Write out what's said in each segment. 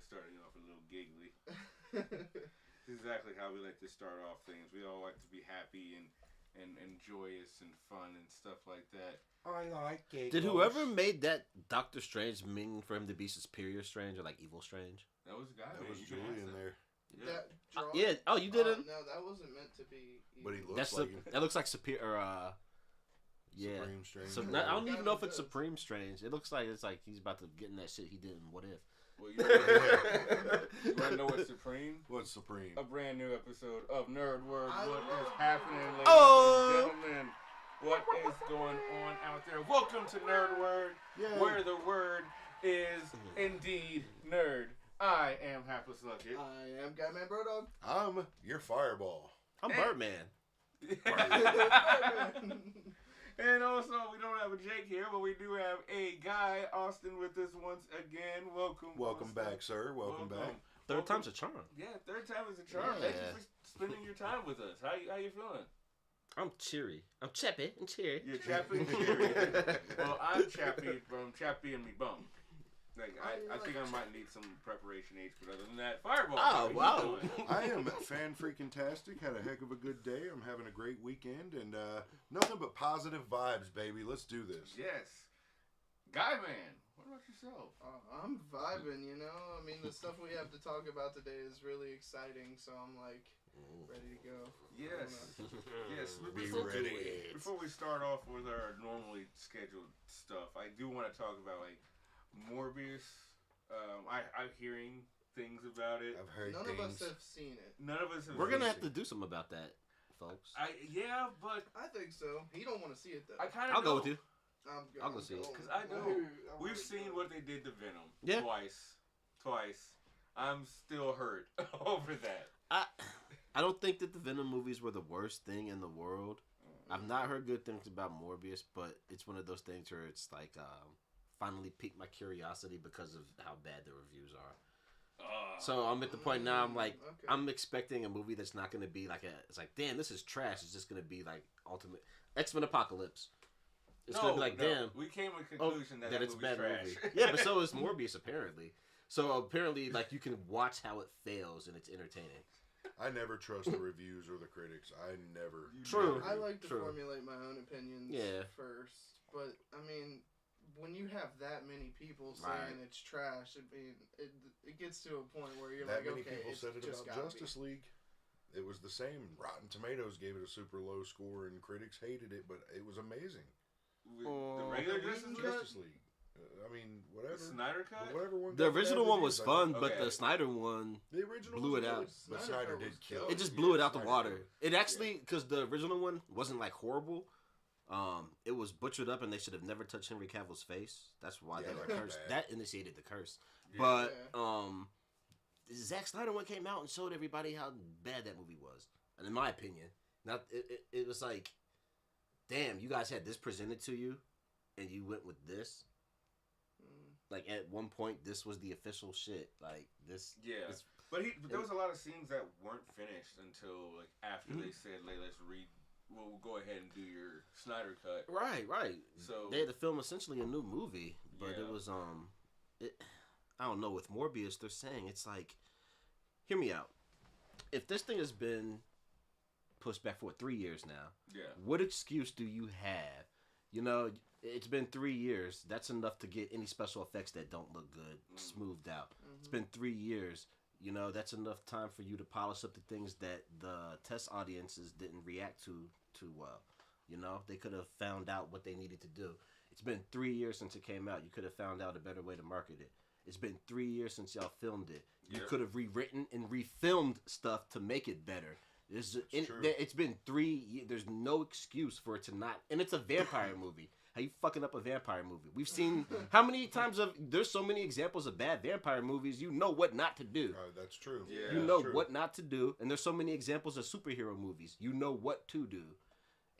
starting off a little giggly. Exactly how we like to start off things. We all like to be happy and joyous and fun and stuff like that. I like it. Did whoever made that Doctor Strange mean for him to be Superior Strange or like Evil Strange? That was a guy. That was Julian there. Yeah. Yeah. Oh, you didn't? No, that wasn't meant to be. But he looks like him. That looks like Superior. Yeah. Supreme Strange. So I don't even know if it's Supreme Strange. It looks like it's like he's about to get in that shit he did in What If. Well, you want to know what's Supreme? What's Supreme? A brand new episode of Nerd Word. What is happening, ladies and gentlemen? What is going on out there? Welcome to Nerd Word, where the word is indeed nerd. I am HaplessLuckett. I am Guymanbrodawg. I'm your Fireball. I'm Birdman. And also, we don't have a Jake here, but we do have a Guy Austin with us once again. Welcome. Welcome back, sir. Welcome back. Third time's a charm. Yeah, third time is a charm. Yeah. Thank you for spending your time with us. How you feeling? I'm cheery. I'm chappy and cheery. You're chappy and cheery. Well, I'm chappy from Chappy and me bum. Like, I think I might need some preparation H, but other than that, Fireball. Oh, wow. I am fan-freaking-tastic. Had a heck of a good day. I'm having a great weekend, and nothing but positive vibes, baby. Let's do this. Yes. Guy Man, what about yourself? I'm vibing, you know? I mean, the stuff we have to talk about today is really exciting, so I'm, like, ready to go. Yes. Yes. Be ready. Before we start off with our normally scheduled stuff, I do want to talk about, like, Morbius. I'm hearing things about it. I've heard None things. of us have seen it. None of us have. We're gonna seen have to do something about that, folks. Yeah, but I think so. He don't want to see it, though. I kind of. I'll go with you. I'll go see it. Because I know we've seen what they did to Venom. Yeah. Twice. I'm still hurt over that. I don't think that the Venom movies were the worst thing in the world. I've not heard good things about Morbius, but it's one of those things where it's like finally piqued my curiosity because of how bad the reviews are. So I'm at the point now. I'm like, okay. I'm expecting a movie that's not going to be like it's like, damn, this is trash. It's just going to be like ultimate X-Men Apocalypse. It's going to be like, damn. We came to a conclusion that it's a bad trash. movie. Yeah, but so is Morbius apparently. So apparently, like, you can watch how it fails and it's entertaining. I never trust the reviews or the critics. I never. True. I like to True. formulate my own opinions first. But, I mean, when you have that many people saying it's trash, I mean, it gets to a point where you're That like, many okay, people it's said it just about Justice League. It was the same. Rotten Tomatoes gave it a super low score, and critics hated it, but it was amazing. The regular Justice League. I mean, whatever. The Snyder cut? Whatever one. The original one was fun, Okay. but the Snyder one The original blew was it out. good, but Snyder did kill it it. just blew it out the Snyder water. did. It actually, because the original one wasn't like horrible. It was butchered up, and they should have never touched Henry Cavill's face. That's why Yeah, they that were was cursed. bad. That initiated the curse. Yeah. But the Zack Snyder one came out and showed everybody how bad that movie was. And in my opinion, now it was like, damn, you guys had this presented to you, and you went with this. Like, at one point, this was the official shit. Like, this. Yeah. But there was a lot of scenes that weren't finished until, like, after they said, like, we'll go ahead and do your Snyder cut. Right. So They had to film essentially a new movie. But it was, I don't know, with Morbius, they're saying, it's like, hear me out. If this thing has been pushed back for 3 years now, what excuse do you have? You know, it's been 3 years. That's enough to get any special effects that don't look good smoothed out. It's been 3 years. You know, that's enough time for you to polish up the things that the test audiences didn't react to too well. You know, they could have found out what they needed to do. It's been 3 years since it came out. You could have found out a better way to market it. It's been 3 years since y'all filmed it. You could have rewritten and refilmed stuff to make it better. It's been 3 years. There's no excuse for it to not. And it's a vampire movie. How you fucking up a vampire movie? We've seen how many times there's so many examples of bad vampire movies. You know what not to do. That's true. Yeah, you know what not to do. And there's so many examples of superhero movies. You know what to do.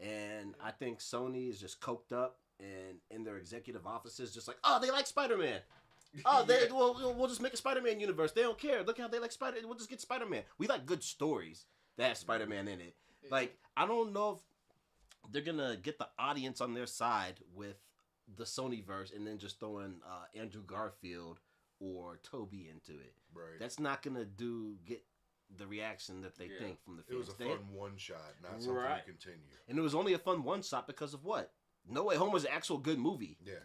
And I think Sony is just coked up and in their executive offices, just like, oh, they like Spider-Man. Oh, we'll just make a Spider-Man universe. They don't care. Look how they like Spider-Man. We'll just get Spider-Man. We like good stories that have Spider-Man in it. Like, I don't know if they're gonna get the audience on their side with the Sony verse and then just throwing Andrew Garfield or Toby into it. Right. That's not gonna get the reaction that they think from the fans. It was a fun one shot, not something to continue. And it was only a fun one shot because of what? No Way Home was an actual good movie. Yeah.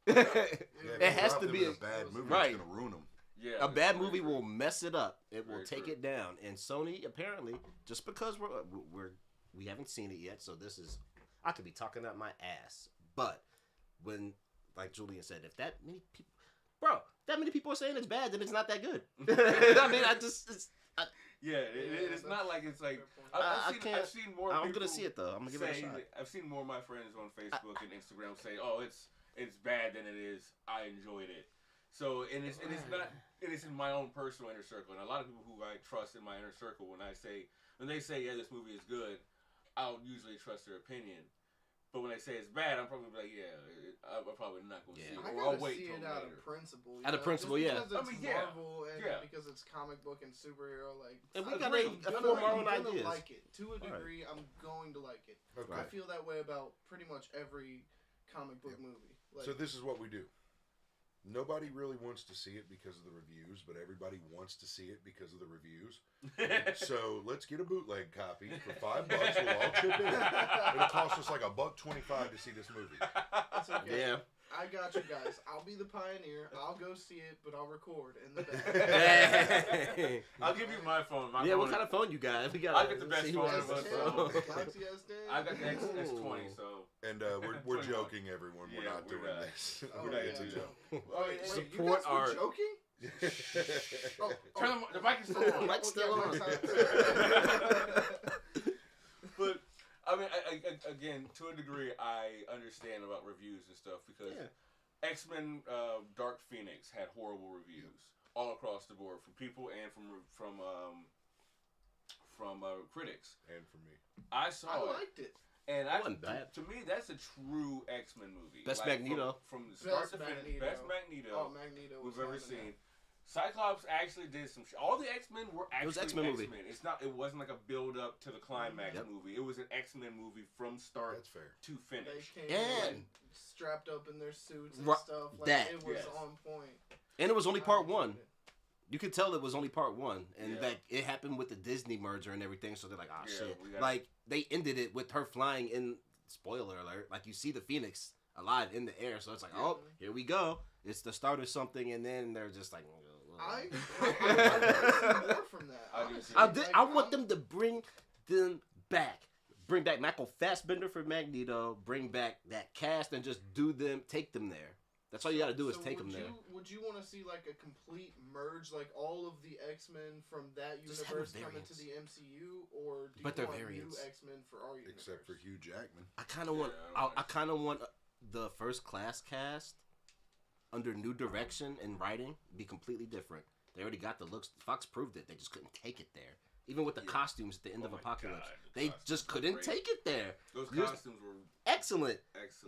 It has to be a bad movie. Right. It's gonna ruin them. Yeah, a bad movie will mess it up. It will Very take true. it down. And Sony apparently, just because we haven't seen it yet, so this is I could be talking out my ass. But when, like Julian said, if that many people are saying it's bad, then it's not that good. I mean, it's not like it's like I've seen more. I'm people gonna see it though. I'm gonna give it a shot. I've seen more of my friends on Facebook and Instagram say, "Oh, it's bad than it is. I enjoyed it." So and it's not. It is in my own personal inner circle, and a lot of people who I trust in my inner circle, when they say, yeah, this movie is good, I'll usually trust their opinion. But when they say it's bad, I'm probably like, yeah, I'm probably not going to see it. Or I'll wait see it out of principle. Out of principle, yeah. Because it's Marvel and because it's comic book and superhero, like. And we got to form our own ideas. Like it to a degree. I'm going to like it. Okay. I feel that way about pretty much every comic book movie. Like, so this is what we do. Nobody really wants to see it because of the reviews, but everybody wants to see it because of the reviews. So let's get a bootleg copy for $5. We'll all chip in. It'll cost us like $1.25 to see this movie. That's okay. Yeah. I got you guys. I'll be the pioneer. I'll go see it, but I'll record in the back. I'll give you my phone. What kind of phone you got? I got the best phone of us. Galaxy S10. I got the S20, so. And we're joking, everyone. We're not doing this. We're not into joke. Support our. Joking? Turn the mic is still on. Mic's still on. But I mean, again, to a degree, I understand about reviews and stuff because X-Men Dark Phoenix had horrible reviews all across the board from people and from critics and from me. I liked it. And to me, that's a true X-Men movie. Best Magneto. From the start to finish. Best Magneto we've ever seen. Cyclops actually did some shit. All the X-Men were actually X-Men. It wasn't like a build-up to the climax movie. It was an X-Men movie from start to finish. They came strapped up in their suits and stuff. Like, it was on point. And it was only part one. You could tell it was only part one. And that it happened with the Disney merger and everything. So they're like, shit. Like, they ended it with her flying in, spoiler alert, like you see the Phoenix alive in the air. So it's like, here we go. It's the start of something. And then they're just like... I more from that. I want them to bring them back. Bring back Michael Fassbender for Magneto. Bring back that cast and just take them there. That's all you got to do is take them there. Would you want to see like a complete merge, like all of the X-Men from that universe come into the MCU, or do you want new X-Men for our universe? Except for Hugh Jackman. I kind of want the First Class cast under new direction and writing be completely different. They already got the looks. Fox proved it. They just couldn't take it there. Even with the costumes at the end of Apocalypse. They just couldn't take it there. Those costumes were excellent.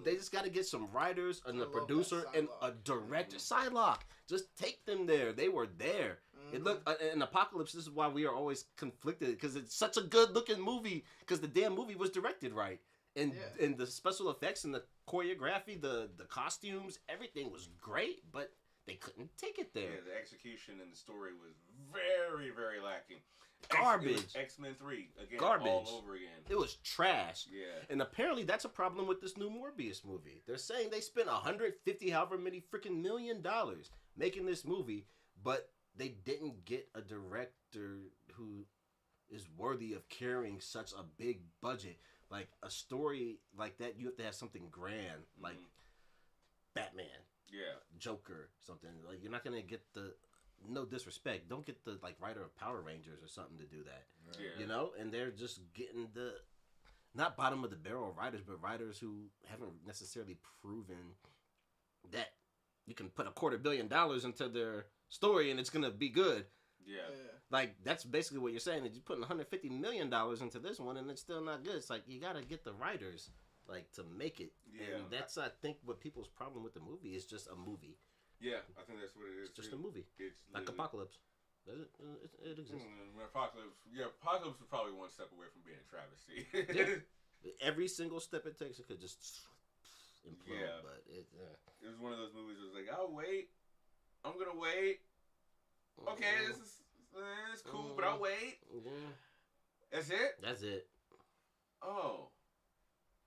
They just got to get some writers and a producer and a director. Psylocke. Just take them there. They were there. It looked in Apocalypse. This is why we are always conflicted, because it's such a good looking movie, because the damn movie was directed right. And the special effects and the choreography, the costumes, everything was great, but they couldn't take it there. Yeah, the execution and the story was very, very lacking. Garbage. X-Men 3 again, garbage all over again. It was trash. Yeah. And apparently that's a problem with this new Morbius movie. They're saying they spent $150 however many freaking $1 million making this movie, but they didn't get a director who is worthy of carrying such a big budget. Like a story like that, you have to have something grand, like Batman, Joker, something. Like you're not gonna get the, no disrespect, don't get the like writer of Power Rangers or something to do that. You know, and they're just getting the not bottom of the barrel writers, but writers who haven't necessarily proven that you can put $250 million into their story and it's gonna be good. Yeah. Like, that's basically what you're saying. Is you're putting $150 million into this one, and it's still not good. It's like, you got to get the writers, like, to make it. Yeah. And that's, I think, what people's problem with the movie is just a movie. Yeah, I think that's what it is. It's just a movie. It's like Apocalypse. It exists. Apocalypse was probably one step away from being a travesty. Every single step it takes, it could just implode. But it was one of those movies that was like, I'll wait. I'm gonna wait. Okay, this is cool, but I'll wait. That's it? That's it. Oh.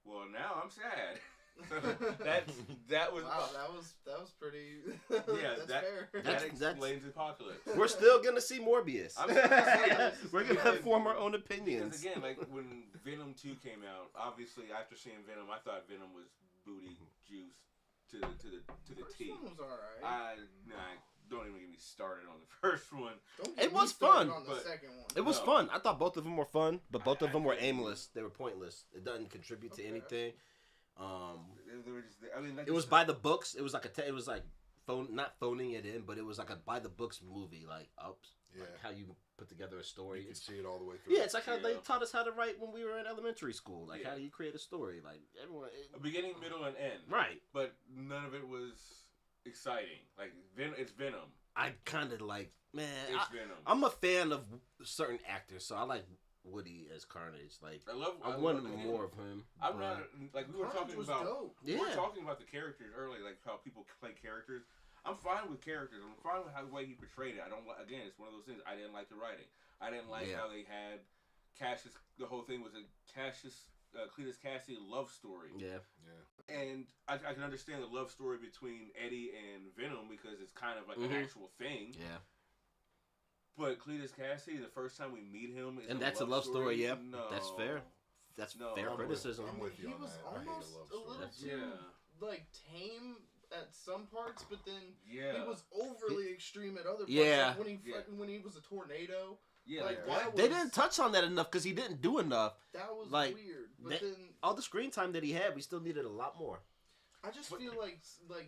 Well, now I'm sad. So that was wow. That was pretty. Yeah, that's fair. That explains Apocalypse. We're still gonna see Morbius. We're gonna form our own opinions. Because again, like when Venom 2 came out, obviously after seeing Venom, I thought Venom was booty juice to the T. First one was alright. Don't even get me started on the first one. It was fun. On the second one. It was fun. I thought both of them were fun, but both of them were aimless. They were pointless. It doesn't contribute to anything. It was by the books. It was like it was like not phoning it in, but it was like a by the books movie. Like like how you put together a story. You can see it all the way through. Yeah, it's like how they taught us how to write when we were in elementary school. Like how do you create a story? Like everyone. A beginning, middle, and end. Right. But none of it was exciting. Like it's Venom. I kind of like it's Venom. I'm a fan of certain actors, so I like Woody as Carnage. Like I want more of him. I'm not like we were talking about. Dope. We were talking about the characters earlier, like how people play characters. I'm fine with characters. I'm fine with the way he portrayed it. I don't. Again, it's one of those things. I didn't like the writing. I didn't like how they had Cassius. The whole thing was a Cletus Cassidy love story. Yeah. And I can understand the love story between Eddie and Venom because it's kind of like an actual thing. Yeah. But Cletus Cassidy, the first time we meet him, is that's a love story. Yeah, no. That's fair. That's fair criticism. I'm with you on that. I hate a love story. A little too like tame at some parts, but then he was overly extreme at other parts. Yeah. Like when he was a tornado. Yeah, like they didn't touch on that enough because he didn't do enough. That was like, weird. But then all the screen time that he had, we still needed a lot more. I just feel like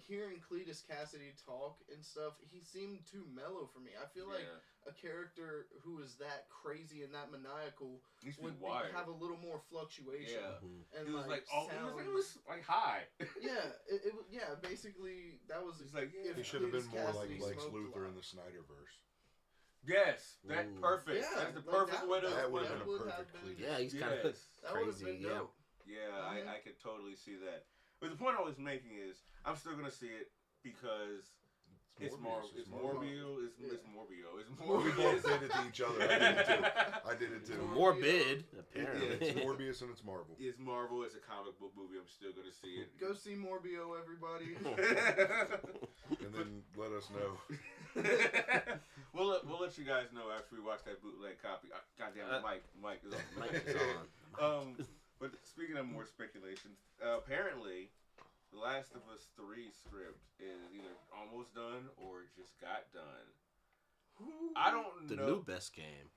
hearing Cletus Cassidy talk and stuff, he seemed too mellow for me. I feel like a character who is that crazy and that maniacal would have a little more fluctuation. Yeah. And he was like it was like high. Yeah, basically that was like he should have been more like Lex Luthor in the Snyderverse. Yes, that's perfect. Yeah, that's the perfect way to. That would have been a perfect Cletus. Yeah, he's kind of crazy. I could totally see that. But the point I was making is, I'm still gonna see it because it's Morbio. We both did it to each other. I did it too. Morbid, apparently. It's Morbius and it's Marvel. It's Marvel. It's a comic book movie. I'm still gonna see it. Go see Morbio, everybody. And then let us know. We'll let you guys know after we watch that bootleg copy. Goddamn, Mike is on. Mike is on. But speaking of more speculation, apparently, The Last of Us 3 script is either almost done or just got done. I don't know. The new best game.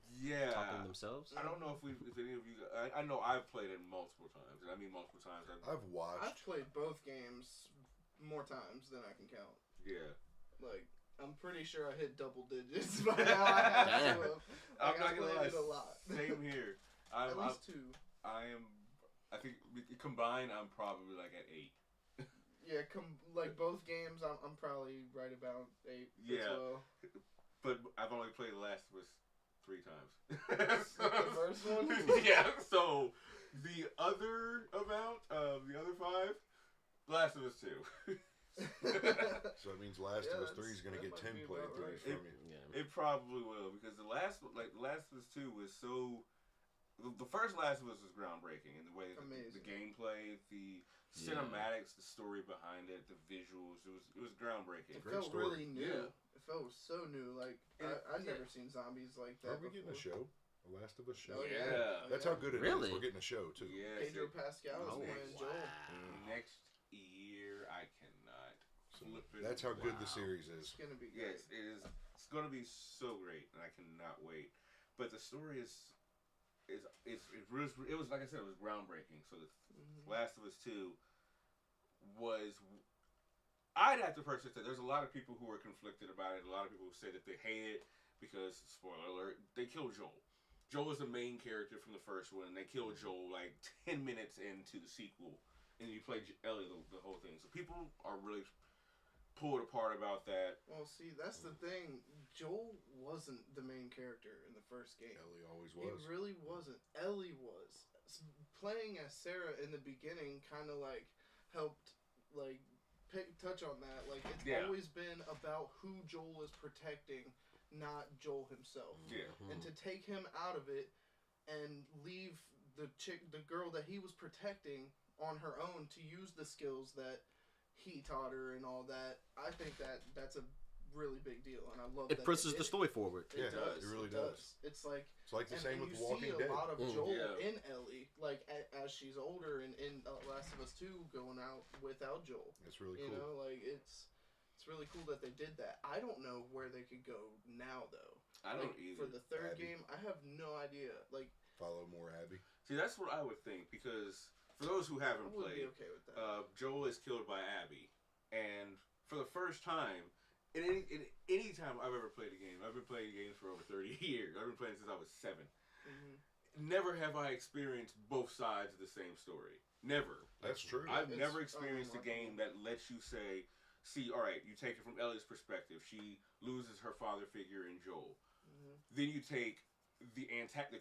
Yeah. Talking themselves? I don't know if any of you... I know I've played it multiple times. And I mean multiple times. I've watched. I've played both games more times than I can count. Yeah. Like... I'm pretty sure I hit double digits by now. I have to. I'm not gonna lie. A lot. Same here. At least 2. I think combined, I'm probably like at 8. Yeah, like both games, I'm probably right about 8. Yeah. As well. But I've only played The Last of Us 3 times. The first one. Yeah. So the other amount of the other 5, The Last of Us 2. So it means Last of Us 3 is going to get 10 playthroughs from you. Yeah. It probably will because The Last of Us 2 was so. The first Last of Us was groundbreaking in the way the gameplay, the cinematics, the story behind it, the visuals. It was groundbreaking. It felt really new. Yeah. It felt so new. Like I've never seen zombies like that. Are we getting a show? A Last of Us show? Oh, yeah. That's how good it is. We're getting a show too. Yeah. Pedro Pascal is playing Joel. Next year, I cannot. That's how good the series is. It's gonna be great. Yes, it is. It's gonna be so great, and I cannot wait. But the story is it was like I said, it was groundbreaking. So the Last of Us 2 was. I'd have to personally say there's a lot of people who are conflicted about it. A lot of people who say that they hate it because, spoiler alert, they killed Joel. Joel is the main character from the first one, and they killed Joel like 10 minutes into the sequel, and you play Ellie the whole thing. So people are really pulled apart about that. Well, see, that's the thing. Joel wasn't the main character in the first game. Ellie always was. He really wasn't. Ellie was. Playing as Sarah in the beginning kind of like helped like touch touch on that. Like, it's always been about who Joel is protecting, not Joel himself. Yeah. And to take him out of it and leave the girl that he was protecting on her own to use the skills that he taught her and all that, I think that's a really big deal, and I love it. It presses the story forward. It does. It really does. It's like the same with The Walking Dead. You see a lot of Joel in Ellie, like as she's older, and in Last of Us 2 going out without Joel. It's really cool. You know, like it's really cool that they did that. I don't know where they could go now, though. I don't either. For the third Abby. game, I have no idea. Like, follow more Abby. See, that's what I would think, because for those who haven't I would played, be okay with that. Joel is killed by Abby, and for the first time. In any time I've ever played a game, I've been playing games for over 30 years. I've been playing since I was 7. Never have I experienced both sides of the same story. Never. That's true. I've never experienced a game that lets you say, see, all right, you take it from Ellie's perspective. She loses her father figure in Joel. Then you take the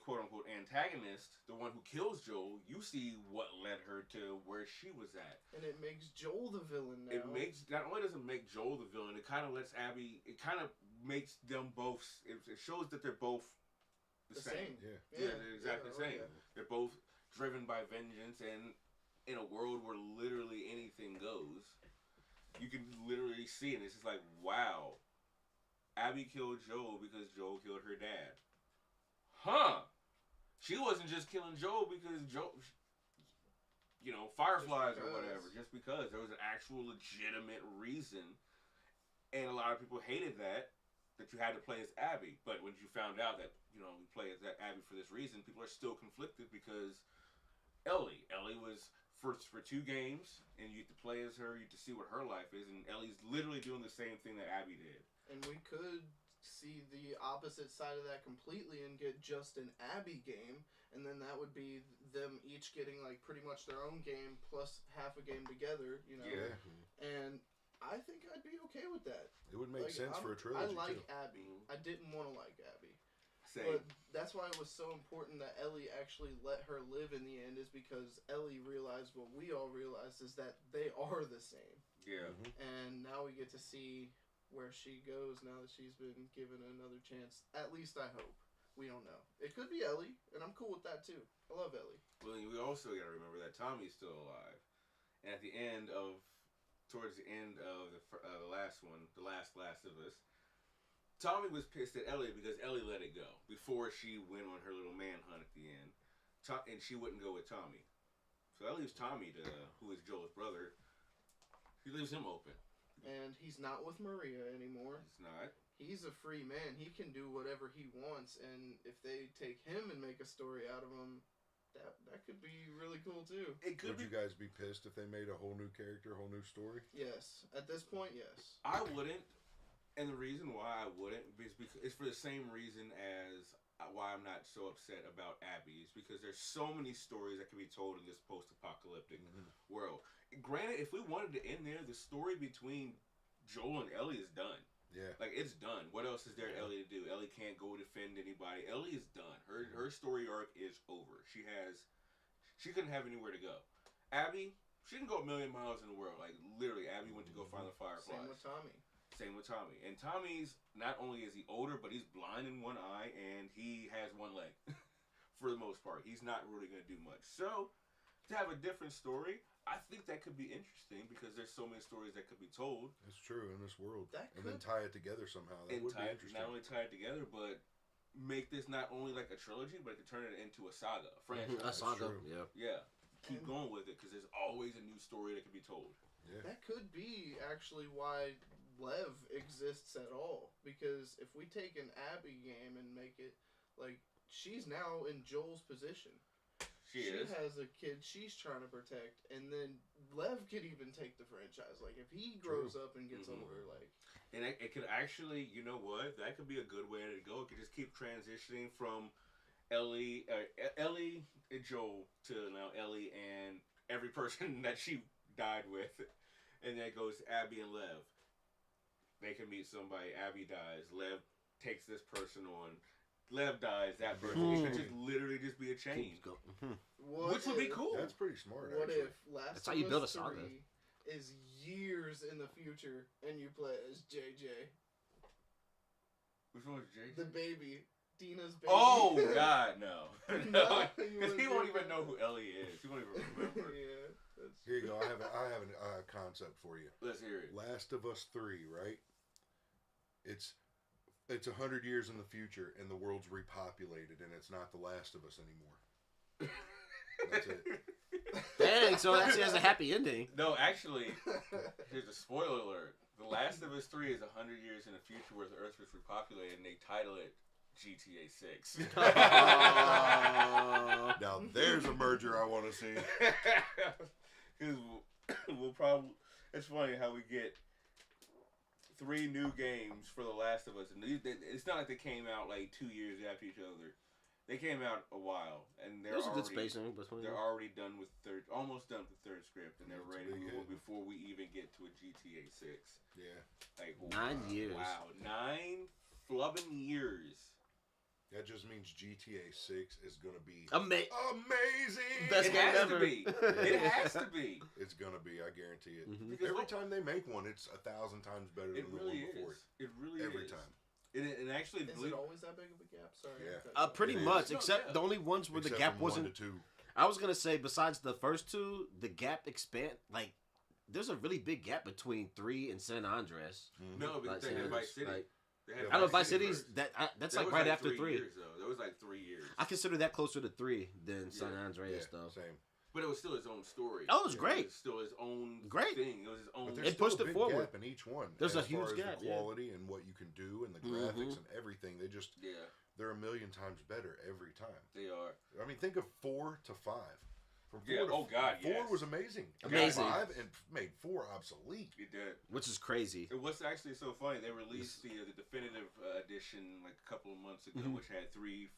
quote-unquote antagonist, the one who kills Joel, you see what led her to where she was at. And it makes Joel the villain now. Not only does it make Joel the villain, it kind of lets Abby, it kind of makes them both, it shows that they're both the same. Yeah, they're exactly the same. Yeah. They're both driven by vengeance, and in a world where literally anything goes, you can literally see it. It's just like, wow, Abby killed Joel because Joel killed her dad. Huh? She wasn't just killing Joel because Joel, fireflies or whatever. Just because there was an actual legitimate reason, and a lot of people hated that you had to play as Abby. But when you found out that we play as Abby for this reason, people are still conflicted because Ellie was for 2 games, and you get to play as her, you get to see what her life is, and Ellie's literally doing the same thing that Abby did. And we could see the opposite side of that completely and get just an Abby game, and then that would be them each getting like pretty much their own game plus half a game together, Yeah. And I think I'd be okay with that. It would make sense for a trilogy. I like too. Abby. I didn't want to like Abby. Same. But that's why it was so important that Ellie actually let her live in the end, is because Ellie realized what we all realized, is that they are the same. Yeah. And now we get to see where she goes now that she's been given another chance. At least I hope. We don't know. It could be Ellie, and I'm cool with that too. I love Ellie. Well, we also got to remember that Tommy's still alive, and towards the end of the last one, the last of Us, Tommy was pissed at Ellie because Ellie let it go before she went on her little manhunt at the end, and she wouldn't go with Tommy. So that leaves Tommy who is Joel's brother. He leaves him open. And he's not with Maria anymore. He's not. He's a free man. He can do whatever he wants, and if they take him and make a story out of him, that could be really cool too. Would you guys be pissed if they made a whole new character, a whole new story? Yes. At this point, yes. I wouldn't, and the reason why I wouldn't is because it's for the same reason as why I'm not so upset about Abby, is because there's so many stories that can be told in this post-apocalyptic world. Granted, if we wanted to end there, the story between Joel and Ellie is done. Yeah. Like, it's done. What else is there Ellie to do? Ellie can't go defend anybody. Ellie is done. Her story arc is over. She couldn't have anywhere to go. Abby, she can go a million miles in the world. Like, literally, Abby went to go find the fireflies. Same with Tommy. And Tommy's, not only is he older, but he's blind in one eye, and he has one leg. For the most part. He's not really going to do much. So, to have a different story, I think that could be interesting because there's so many stories that could be told. It's true in this world. And then tie it together somehow. That would be interesting. Not only tie it together, but make this not only like a trilogy, but to turn it into a saga, a franchise. A saga, yeah. Keep going with it because there's always a new story that can be told. Yeah. That could be actually why Lev exists at all, because if we take an Abby game and make it like she's now in Joel's position. She has a kid she's trying to protect, and then Lev could even take the franchise. Like, if he grows up and gets older, like... And it could actually, you know what? That could be a good way to go. It could just keep transitioning from Ellie and Joel to now Ellie and every person that she died with. And then it goes Abby and Lev. They can meet somebody. Abby dies. Lev takes this person on. Lev dies, that person. It could just literally just be a chain. Which would be cool. That's pretty smart, What actually. if Last That's how you of build Us a saga. 3 is years in the future, and you play as JJ. Which one was JJ? The baby. Dina's baby. Oh, God, no. No, because he won't even that. know who Ellie is. He won't even remember. Yeah. Here you go. I have a concept for you. Let's hear it. Last of Us 3, right? It's 100 years in the future, and the world's repopulated, and it's not The Last of Us anymore. That's it. Dang, so it actually has a happy ending. No, actually, here's a spoiler alert. The Last of Us 3 is 100 years in the future where the Earth was repopulated, and they title it GTA6. Now, there's a merger I want to see. Because we'll probably... It's funny how we get 3 new games for The Last of Us. And it's not like they came out like 2 years after each other. They came out a while, and they're There's a good already spacing between they're them. already done with almost done with third script, and they're That's ready to pretty move good. before we even get to a GTA 6. Yeah. Like 9 years. Wow, 9 flubbing years. That just means GTA 6 is going to be Amazing. amazing. Best It game has ever. to be. It has to be. It's going to be, I guarantee it. Mhm. Because Every time they make one, it's 1,000 times better It than the really one before is. It really Every is. time. And actually, Is it always that big of a gap? Sorry. Yeah. Pretty It much, is. except the only ones where Except the gap from wasn't. 1 to 2. I was gonna say, besides the first 2, the gap expand. Like, there's a really big gap between 3 and San Andreas. Mhm. No, but Like, they had Vice City. like, They had I know Vice City City's first. that's That like was right after 3 3. years, though. That was like 3 years. I consider that closer to 3 than San Yeah. Andreas, Yeah, though. same. But it was still his own story. Oh, it was It great. was still his own Great. thing. It was his own. But there's It still pushed a it big forward. gap in each one. There's a as huge far as gap, the yeah. quality and what you can do and the Mhm. graphics and everything. Yeah, They're a million times better every time. they are. I mean, think of 4 to 5. From 4 Yeah, to oh God, 4 yes. was amazing. Amazing. 5 and made 4 obsolete. It did. Which is crazy. And what's actually so funny, they released the definitive edition like a couple of months ago, Mhm. which had three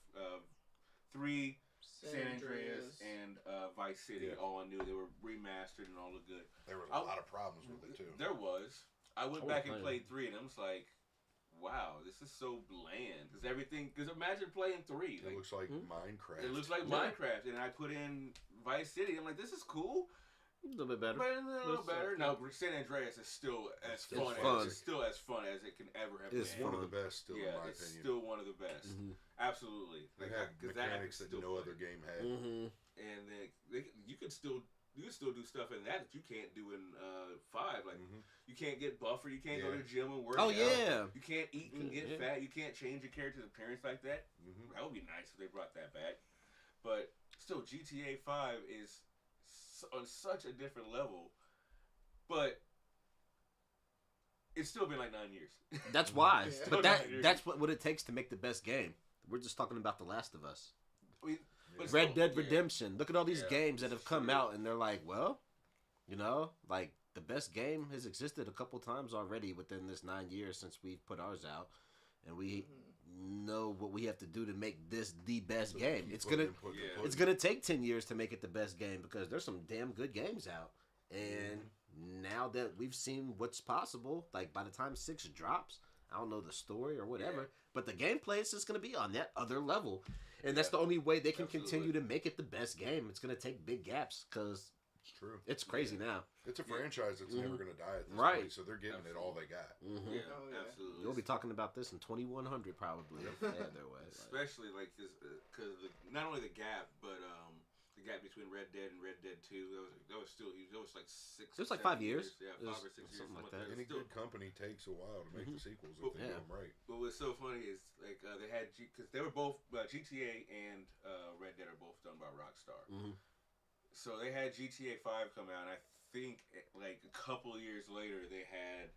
San Andreas and Vice City Yeah. all new. They were remastered and all look good. There were a lot of problems with it too. There was. I went Oh, back and man. played 3, and I was like, wow, this is so bland. Because imagine playing 3. It Like, looks like Hmm? Minecraft. it looks like Yeah. Minecraft, and I put in Vice City. I'm like, this is cool, A little bit better. but a little It's, better. No, San Andreas is still as It's fun. fun. It's still as fun as it can ever have It's been. one of fun. the best still Yeah, in my it's opinion. still one of the best. Mhm. Absolutely. They Like, had 'cause that I could mechanics that still no play. other game had. Mhm. And then you can still do stuff in that you can't do in 5. Like Mhm. you can't get buffer, you can't go to Yeah. the gym and work Oh out. yeah. You can't eat and get Yeah. fat. You can't change your character's appearance like that. Mhm. That would be nice if they brought that back. But still, GTA 5 is on such a different level. But it's still been like 9 years. That's why. Yeah. But that's what it takes to make the best game. We're just talking about The Last of Us. But Red still, Dead yeah. Redemption. Look at all these Yeah, games that have come true. out, and they're like, well, like the best game has existed a couple times already within this 9 years since we've put ours out, and we know what we have to do to make this the best So game. keep It's putting gonna input to Yeah. put it's in. gonna take 10 years to make it the best game because there's some damn good games out, and now that we've seen what's possible, like by the time 6 drops, I don't know the story or whatever, Yeah. but the gameplay is just gonna be on that other level. And that's Yeah. the only way they can Absolutely. continue to make it the best game. It's going to take big gaps because It's true. it's crazy now. It's a Yeah. franchise that's Mhm. never going to die at this Right. point, so they're getting it all they got. Mm-hmm. Yeah, Oh, yeah. absolutely. You'll be talking about this in 2100 probably if they had their way. Like, Especially like because not only the gap, but the gap between Red Dead and Red Dead 2. That was still huge. That was like 6. It was like 7 5 years. Yeah, It was 5 or 6 years, something like something that. Any Still, good company takes a while to make Mhm. the sequels Well, if they do yeah. them right. But what's so funny is like they had because they were both GTA and Red Dead are both done by Rockstar. Mhm. So they had GTA 5 come out. And I think like a couple of years later they had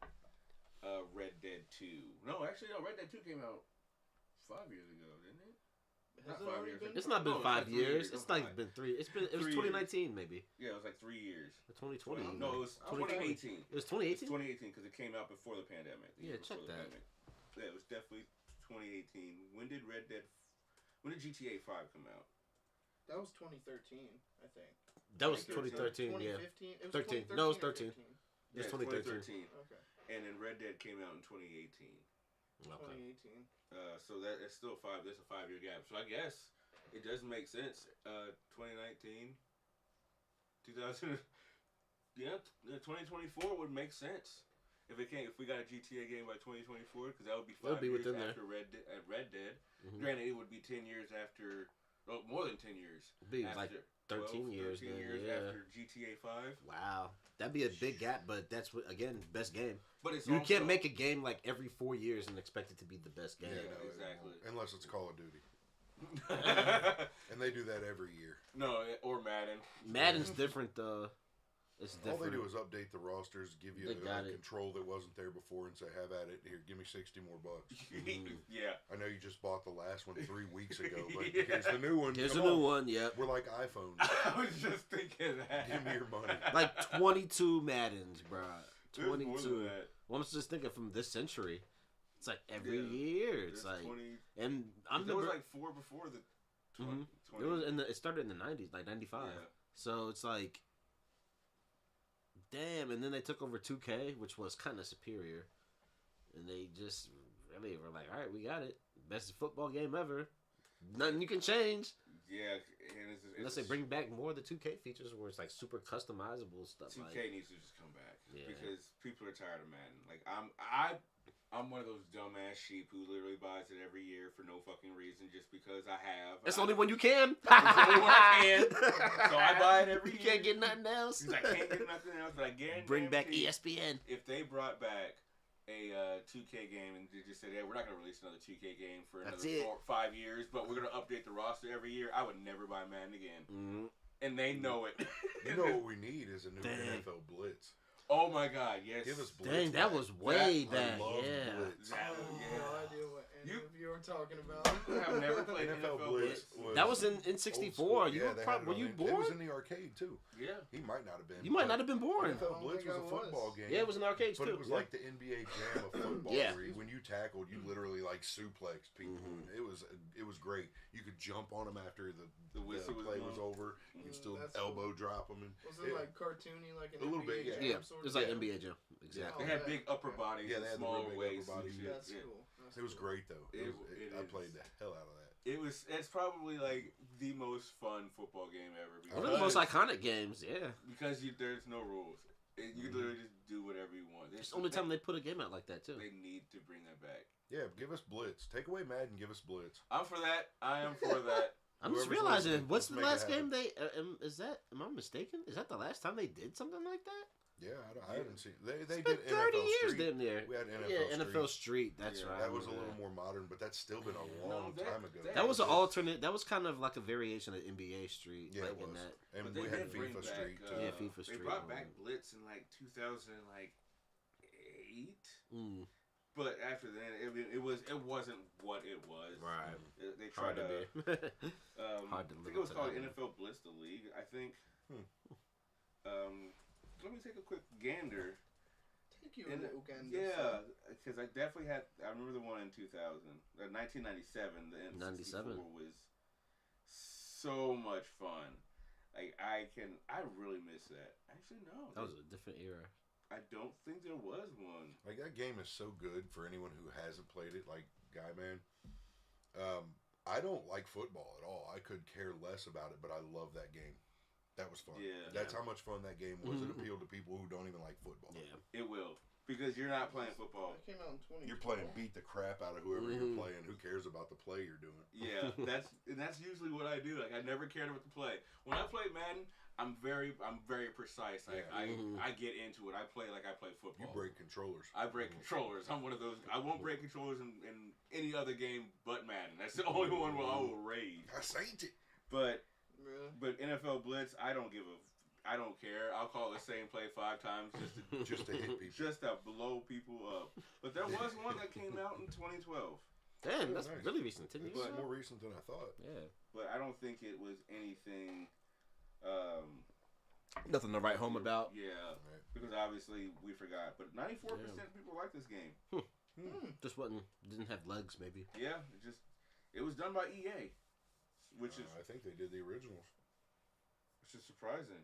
Red Dead 2. No, actually, no. Red Dead 2 came out 5 years ago, didn't it? Has Not it 5 already years. been? It's not been No, it's 5 like 3 years. years. It's Oh, like my. been 3. It was 3 years. 2019 maybe. Yeah, it was like 3 years. Or 2020. No, it was 2018. It was It's 2018. 2018 because it came out before the pandemic. Yeah, Before check the that. pandemic. Yeah, it was definitely 2018. When did GTA 5 come out? That was 2013, I think. That was 2013, 2013. Yeah. 2015. It was 13. 2013 No, it was or 13. 15? It's Yeah, 2013. Okay. And then Red Dead came out in 2018. Okay. 2018. So that's still There's a 5-year gap. So I guess it does make sense. 2019, 2000. Yeah, 2024 would make sense. If we got a GTA game by 2024, because that would be 5 years after Red Dead. Mm-hmm. Granted, it would be 10 years after, more than 10 years. It'd be like 13 years. 13 years after GTA 5. Wow, that'd be a big gap, but that's best game. But you can't make a game like every 4 years and expect it to be the best game. Yeah, no, exactly. Unless it's Call of Duty. And they do that every year. No, or Madden. Madden's different though. It's different. All they do is update the rosters, give you a control that wasn't there before, and say, "Have at it. Here, give me $60 more bucks." Yeah. I know you just bought the last one 3 weeks ago, but here's the new one. Here's a new one. Yep. We're like iPhones. I was just thinking that. Give me your money. Like 22 Maddens, bro. 22. That. Well, I'm just thinking from this century. It's like every year. It's like 20, and I'm there was like 4 before the 20. It was it started in the 90s, like 95. Yeah. So it's like. Damn, and then they took over 2K, which was kind of superior. And they just really were like, all right, we got it. Best football game ever. Nothing you can change. Yeah. And unless they bring back more of the 2K features where it's like super customizable stuff. 2K needs to just come back. Yeah. Because people are tired of Madden. Like, I'm one of those dumbass sheep who literally buys it every year for no fucking reason just because I have. That's the only one you can. It's the only one I can. So I buy it every year. You can't get nothing else. I can't get nothing else, but I guarantee. Bring back ESPN. If they brought back a 2K game and they just said, hey, we're not going to release another 2K game for another 5 years, but we're going to update the roster every year, I would never buy Madden again. Mm-hmm. And they know it. You know what we need is a new NFL Blitz. Oh my God! Yes. Give us Blitz. Dang, that was way back. Yeah. Blitz. I have no idea what any of you were talking about. I've never played NFL Blitz. That was in 64. Were you born? It was in the arcade too. Yeah. He might not have been. You might not have been born. NFL Blitz was a football game. Yeah, it was in arcades too. But it was like the NBA Jam of football. Yeah. Where when you tackled, you literally like suplexed people. Mm-hmm. It was great. You could jump on them after the whistle play was over. You could still elbow drop them. Was it like cartoony, like an a little NBA bit? Jam Yeah. It was like NBA Jam. Exactly. They had big upper bodies and small waists. That's cool. It was great though. I played the hell out of that. It's probably like the most fun football game ever. One of the most iconic games, yeah. Because there's no rules. You literally just do whatever you want. It's the only time they put a game out like that too. They need to bring that back. Yeah, give us Blitz. Take away Madden, give us Blitz. I'm for that. I am for that. I'm just realizing, what's the last game they? Am I mistaken? Is that the last time they did something like that? Yeah, I haven't seen. They did NFL 30 years Street. damn near. We had NFL Street. That's right. That was a little more modern, but that's still been a long time ago. That was an alternate. That was kind of like a variation of NBA Street. Yeah, like it was. in that. And we had FIFA Street too. Yeah, FIFA Street. They brought back Blitz in like 2008. But after that, it wasn't what it was. Right. They tried to be. Hard to live. I think it was called NFL Blitz the League. I think. Let me take a quick gander. Take you a little gander. Yeah, because I definitely had. I remember the one in 1997. The N64 was so much fun. Like I really miss that. Actually, no. That was a different era. I don't think there was one. Like that game is so good for anyone who hasn't played it. Like Guyman, I don't like football at all. I could care less about it, but I love that game. That was fun. Yeah, that's how much fun that game was. It appealed to people who don't even like football. Yeah, it will because you're not playing football. It came out in 20. You're playing beat the crap out of whoever you're playing. Who cares about the play you're doing? Yeah, that's usually what I do. Like I never cared about the play. When I play Madden, I'm very precise. Like I get into it. I play like I play football. You break controllers. I break controllers. I'm one of those. I won't break controllers in any other game but Madden. That's the only one where I will rage. I ain't it. But NFL Blitz, I don't care. I'll call the same play 5 times just to hit people, just to blow people up. But there was one that came out in 2012. Damn, that's nice. Really recent. 10 years. It's more recent than I thought. Yeah, but I don't think it was anything. Nothing to write home about. Yeah, right. Because obviously we forgot. But 94% of people like this game. Just didn't have legs, maybe. Yeah, it was done by EA, which is I think they did the originals. Which is surprising.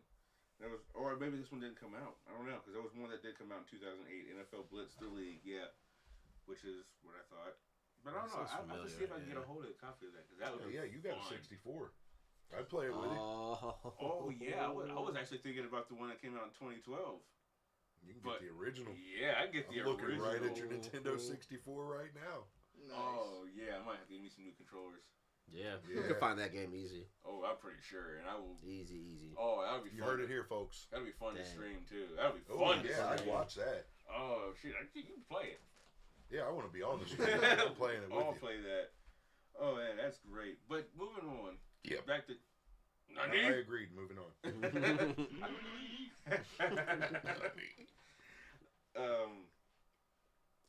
Or maybe this one didn't come out. I don't know because there was one that did come out in 2008. NFL Blitz the League, which is what I thought. But I don't know. I have to see if I can get a hold of a copy of that because that would you got a 64. I'd play it with you. Oh yeah, I was actually thinking about the one that came out in 2012. You can get the original. Yeah, I get the I'm looking original. right at your Nintendo 64 right now. Nice. Oh yeah, I might have to give me some new controllers. Yeah, you can find that game easy. Oh, I'm pretty sure, and I will. Easy. Oh, that'll be fun. You heard it here, folks. That'll be fun to stream too. That'll be fun. Yeah, I'd watch that. Oh shit, you can play it. Yeah, I want to be on the stream. I'm playing it with you. I'll play that. Oh man, that's great. But moving on. Yeah. Back to. I agreed. Moving on.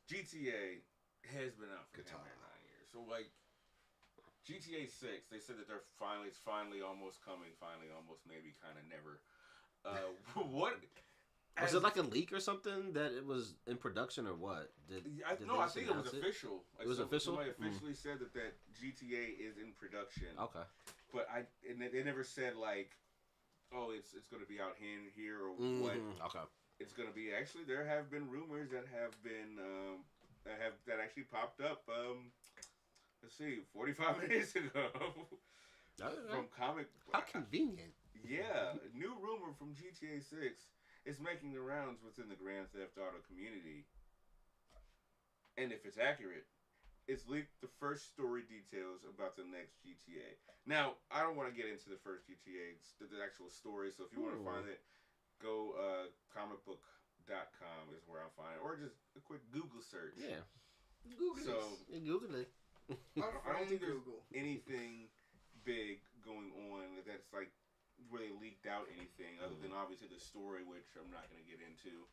GTA has been out for 9 years. So like GTA 6, they said that it's finally almost coming. Finally, almost, maybe, kind of, never. What? Was it like a leak or something that it was in production or what? I think it was official. Like, it was official? Somebody officially said that GTA is in production. Okay. But they never said like, oh, it's going to be out here or what. Okay. It's going to be. Actually, there have been rumors that have been that actually popped up. Let's see, 45 minutes ago from comic. How convenient. Yeah, a new rumor from GTA 6 is making the rounds within the Grand Theft Auto community, and if it's accurate, it's leaked the first story details about the next GTA. Now, I don't want to get into the first GTA, the actual story. So if you want to find it, go comicbook.com is where I'll find it, or just a quick Google search. Yeah. Google it. I don't think there's anything big going on that's like really leaked out anything other than obviously the story, which I'm not going to get into.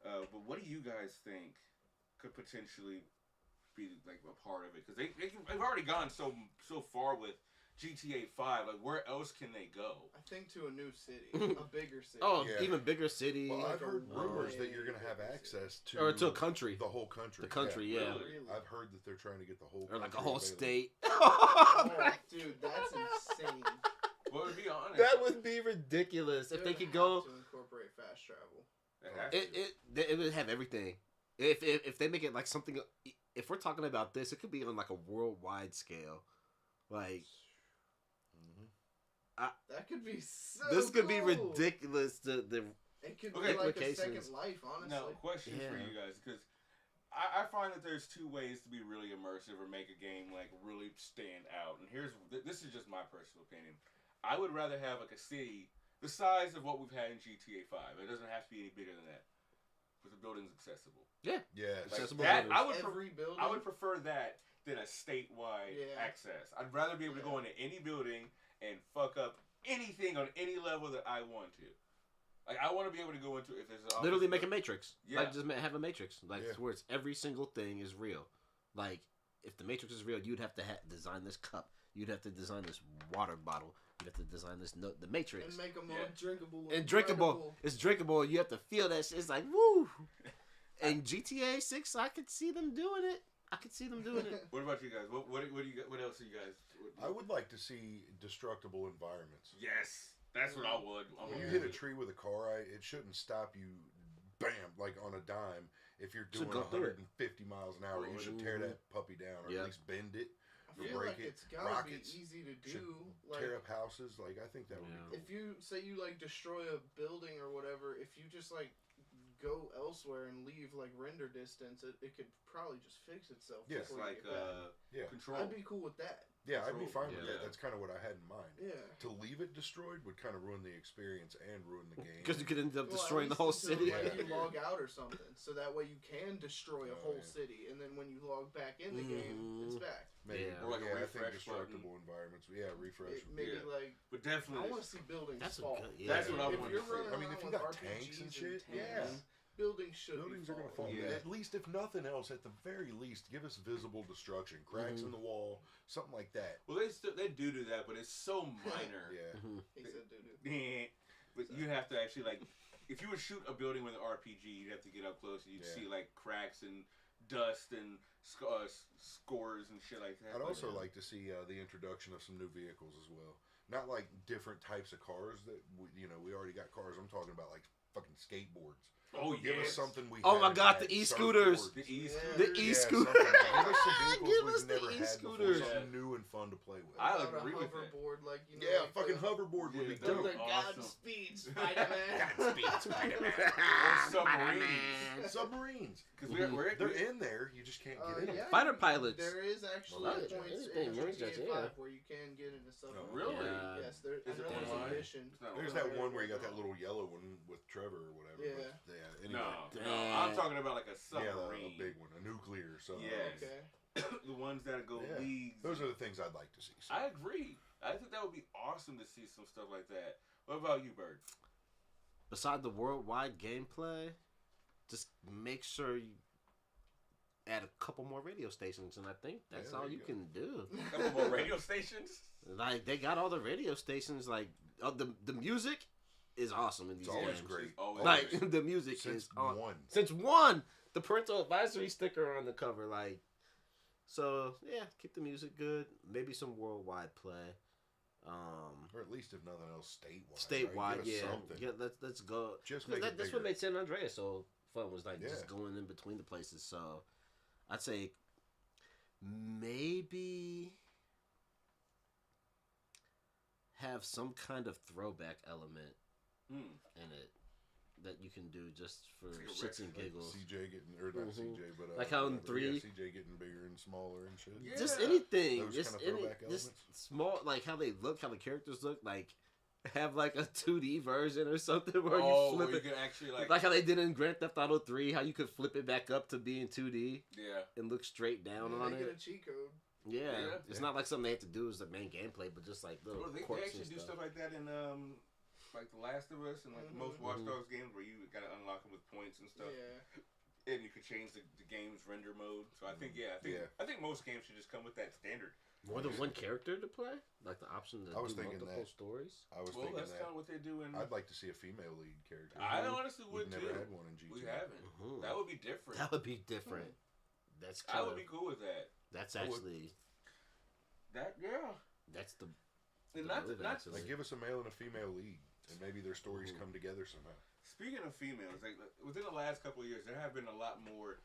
But what do you guys think could potentially be like a part of it? Because they've already gone so far with GTA 5. Like, where else can they go? I think to a new city, a bigger city. Even bigger city. Well, I've heard rumors that you're going to have access to to a country, the whole country. The country, yeah. Really? I've heard that they're trying to get the whole or like a country whole available. state. Dude, that's insane. Well, to be honest, that would be ridiculous if they could go. To incorporate fast travel. It would have everything. If they make it like something, if we're talking about this, it could be on like a worldwide scale, like. That could be so. This could be cool. ridiculous. It could be like a second life, honestly. Now, question for you guys, because I find that there's two ways to be really immersive or make a game like really stand out. And this is just my personal opinion. I would rather have like a city the size of what we've had in GTA 5. It doesn't have to be any bigger than that, but the building's accessible. Yeah, like accessible. That, I would prefer that than a statewide access. I'd rather be able to go into any building and fuck up anything on any level that I want to. Like, I want to be able to go into, if there's an literally make a matrix. Yeah. Like, just have a matrix. Like, where it's every single thing is real. Like, if the matrix is real, you'd have to design this cup. You'd have to design this water bottle. You'd have to design this the matrix. And make them all drinkable. And drinkable. It's drinkable. You have to feel that shit. It's like, woo. And GTA 6, I could see them doing it. What about you guys? What else are you guys? I would like to see destructible environments. Yes, that's what I would. When you hit a tree with a car, it shouldn't stop you, bam, like on a dime. If you're doing 150 miles an hour, you should tear that puppy down, or at least bend it, or break it. It's gotta be easy to do. Like, tear up houses, like I think that would be cool. If you say you like destroy a building or whatever, if you just like go elsewhere and leave like render distance, it could probably just fix itself. Yes, like control. I'd be cool with that. Yeah, I'd be fine with that. That's kind of what I had in mind. Yeah. To leave it destroyed would kind of ruin the experience and ruin the game. Because you could end up destroying the whole city. Like you log out or something, so that way you can destroy a whole city, and then when you log back in the game, it's back. Maybe. Or like a refresh I think destructible environments. Yeah, refresh. Maybe like. But definitely. I want to see buildings fall. That's what I want to see. I mean, if you got tanks and shit, buildings are going to fall. Yeah. At least, if nothing else, at the very least, give us visible destruction, cracks in the wall, something like that. Well, they do that, but it's so minor. He said do. But you have to actually like, if you would shoot a building with an RPG, you'd have to get up close and you'd see like cracks and dust and scores and shit like that. I'd also like to see the introduction of some new vehicles as well. Not like different types of cars that we already got cars. I'm talking about like fucking skateboards. Oh, Give us something we. Oh my God, had. the e-scooters. The e-scooters. The e-scooters. Give us some vehicles Give we've us the never had e-scooters. before, something new and fun to play with. I About agree a with that. hoverboard, like like fucking hoverboard would be Yeah, dope. The Awesome. Godspeed Spider-Man. Godspeed, Spider-Man. Or submarines. Submarines. Because They're in there. You just can't get in. Yeah, Fighter pilots. There is actually Well, points anything, in yours does, GTA 5 yeah. where you can get into submarine. Really? Yes, there, Is it there's a online? mission. There's that one where you got that little yellow one with Trevor or whatever. Yeah. But, anyway. No, I'm talking about like a submarine. Yeah, a big one, a nuclear submarine. Yes. Okay. The ones that go leagues. Those are the things I'd like to see. So. I agree. I think that would be awesome to see some stuff like that. What about you, Bird? Beside the worldwide gameplay, just make sure you add a couple more radio stations, and I think that's all you can do. A couple more radio stations? Like, they got all the radio stations. Like, the music is awesome in these It's always games. great. Always. Like, the music Since is on. one. Since one! The parental advisory sticker on the cover, like. So, yeah, keep the music good. Maybe some worldwide play. Or at least, if nothing else, statewide. Statewide, right? Give us something. Yeah, let's go. Just make it That's bigger. what made San Andreas so fun, was like Yeah. just going in between the places. So I'd say maybe have some kind of throwback element in it that you can do just for shits and giggles. CJ getting, or not CJ, but like how in whatever. 3, Yeah, CJ getting bigger and smaller and shit. Yeah. just anything, Those just kind of throwback just elements. small, like how they look, how the characters look, like have like a 2D version or something where you flip where you it. can actually Like how they did in Grand Theft Auto 3, how you could flip it back up to being 2D yeah. and look straight down on Make it. it a cheat code. Yeah, it's not like something they have to do as the main gameplay, but just like little They quirks actually and do stuff. stuff like that in like The Last of Us and like most Watch Dogs games where you gotta unlock them with points and stuff. Yeah. And you can change the game's render mode. So I think I think most games should just come with that standard. More than one character to play, like the option to I was do thinking multiple that. stories. I was Well, thinking that's that. kind of what they do in. I'd like to see a female lead character. I honestly would We've too. never had one in GTA. We haven't. Mhm. That would be different. That would be different. That's I killer. would be cool with that. That's I would. actually that's the And not move, not actually. Like, give us a male and a female lead, and maybe their stories come together somehow. Speaking of females, like within the last couple of years, there have been a lot more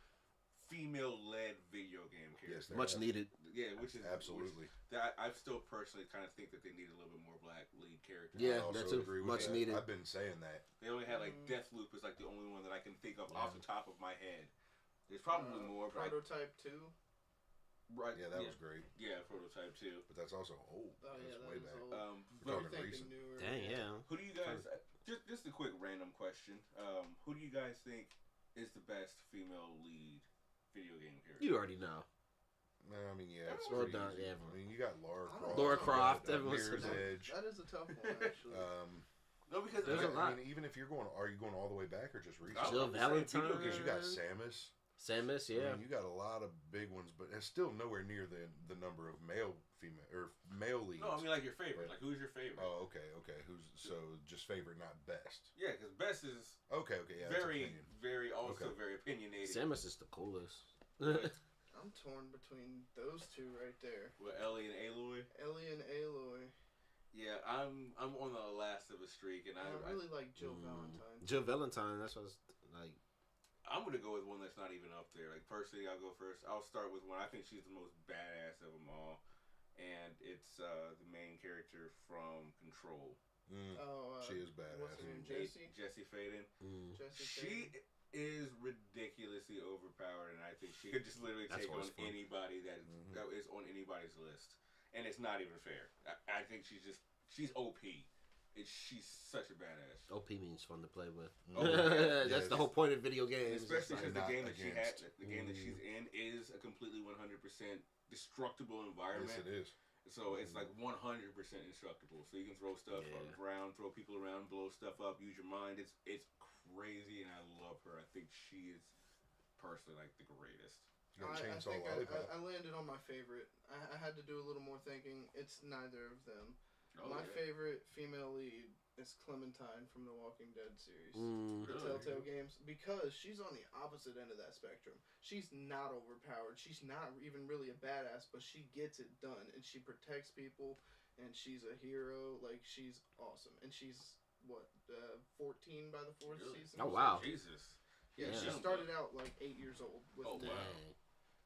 female-led video game characters. Yes, there much have. needed. Yeah, which is Absolutely. I still personally kind of think that they need a little bit more black lead characters. Yeah, I also that's agree with much that. needed. I've been saying that. They only had like Deathloop is like the only one that I can think of off the top of my head. There's probably more, but Prototype 2. right? Yeah, that was great. Yeah, Prototype 2. But that's also old. Oh, yeah, That's that way is back. old. We're But talking recent. Newer. Dang, yeah. who do you guys? Just a quick random question. Who do you guys think is the best female lead video game character? You already know. No, I mean, yeah, it's Well pretty done, easy. yeah. I mean, you got Lara I Croft. don't Lara know. Croft, you got, everyone's Mirror's saying Edge. That is a tough one, actually. No, because There's a lot. I mean, even if you're going, are you going all the way back or just recent? Jill I'm saying Valentine. video Because you got games. Samus. Samus, yeah. I mean, you got a lot of big ones, but it's still nowhere near the number of male leads. No, I mean like your favorite. Like who's your favorite? Oh, okay. Who's so just favorite, not best? Yeah, because best is Okay, yeah. that's very, opinion. very also Okay. very opinionated. Samus is the coolest. I'm torn between those two right there. With Ellie and Aloy. Ellie and Aloy. Yeah, I'm on the last of a streak, and I really like Jill Valentine. Jill Valentine, that's what I was like. I'm gonna go with one that's not even up there. Like personally, I'll go first. I'll start with one. I think she's the most badass of them all, and it's the main character from Control. She is badass. What's her name? Jessie? Jessie Faden. Jessie She is ridiculously overpowered, and I think she could just literally That's take on what's fun. anybody that is on anybody's list, and it's not even fair. I think she's OP. She's such a badass. OP means fun to play with. Oh, yeah. That's the whole point of video games. Especially It's because like, the game that she had, against. the game that she's in, is a completely 100% destructible environment. Yes, it is. So it's like 100% indestructible. So you can throw stuff around, throw people around, blow stuff up, use your mind. It's crazy, and I love her. I think she is personally like the greatest. You got I Chainsaw think Lollipop. I landed on my favorite. I had to do a little more thinking. It's neither of them. Oh, My yeah. favorite female lead is Clementine from the Walking Dead series. The Really? Telltale games, because she's on the opposite end of that spectrum. She's not overpowered. She's not even really a badass, but she gets it done, and she protects people, and she's a hero. Like, she's awesome, and she's 14 by the 4th season. Oh wow. Jesus. Yeah, she started out like 8 years old with wow.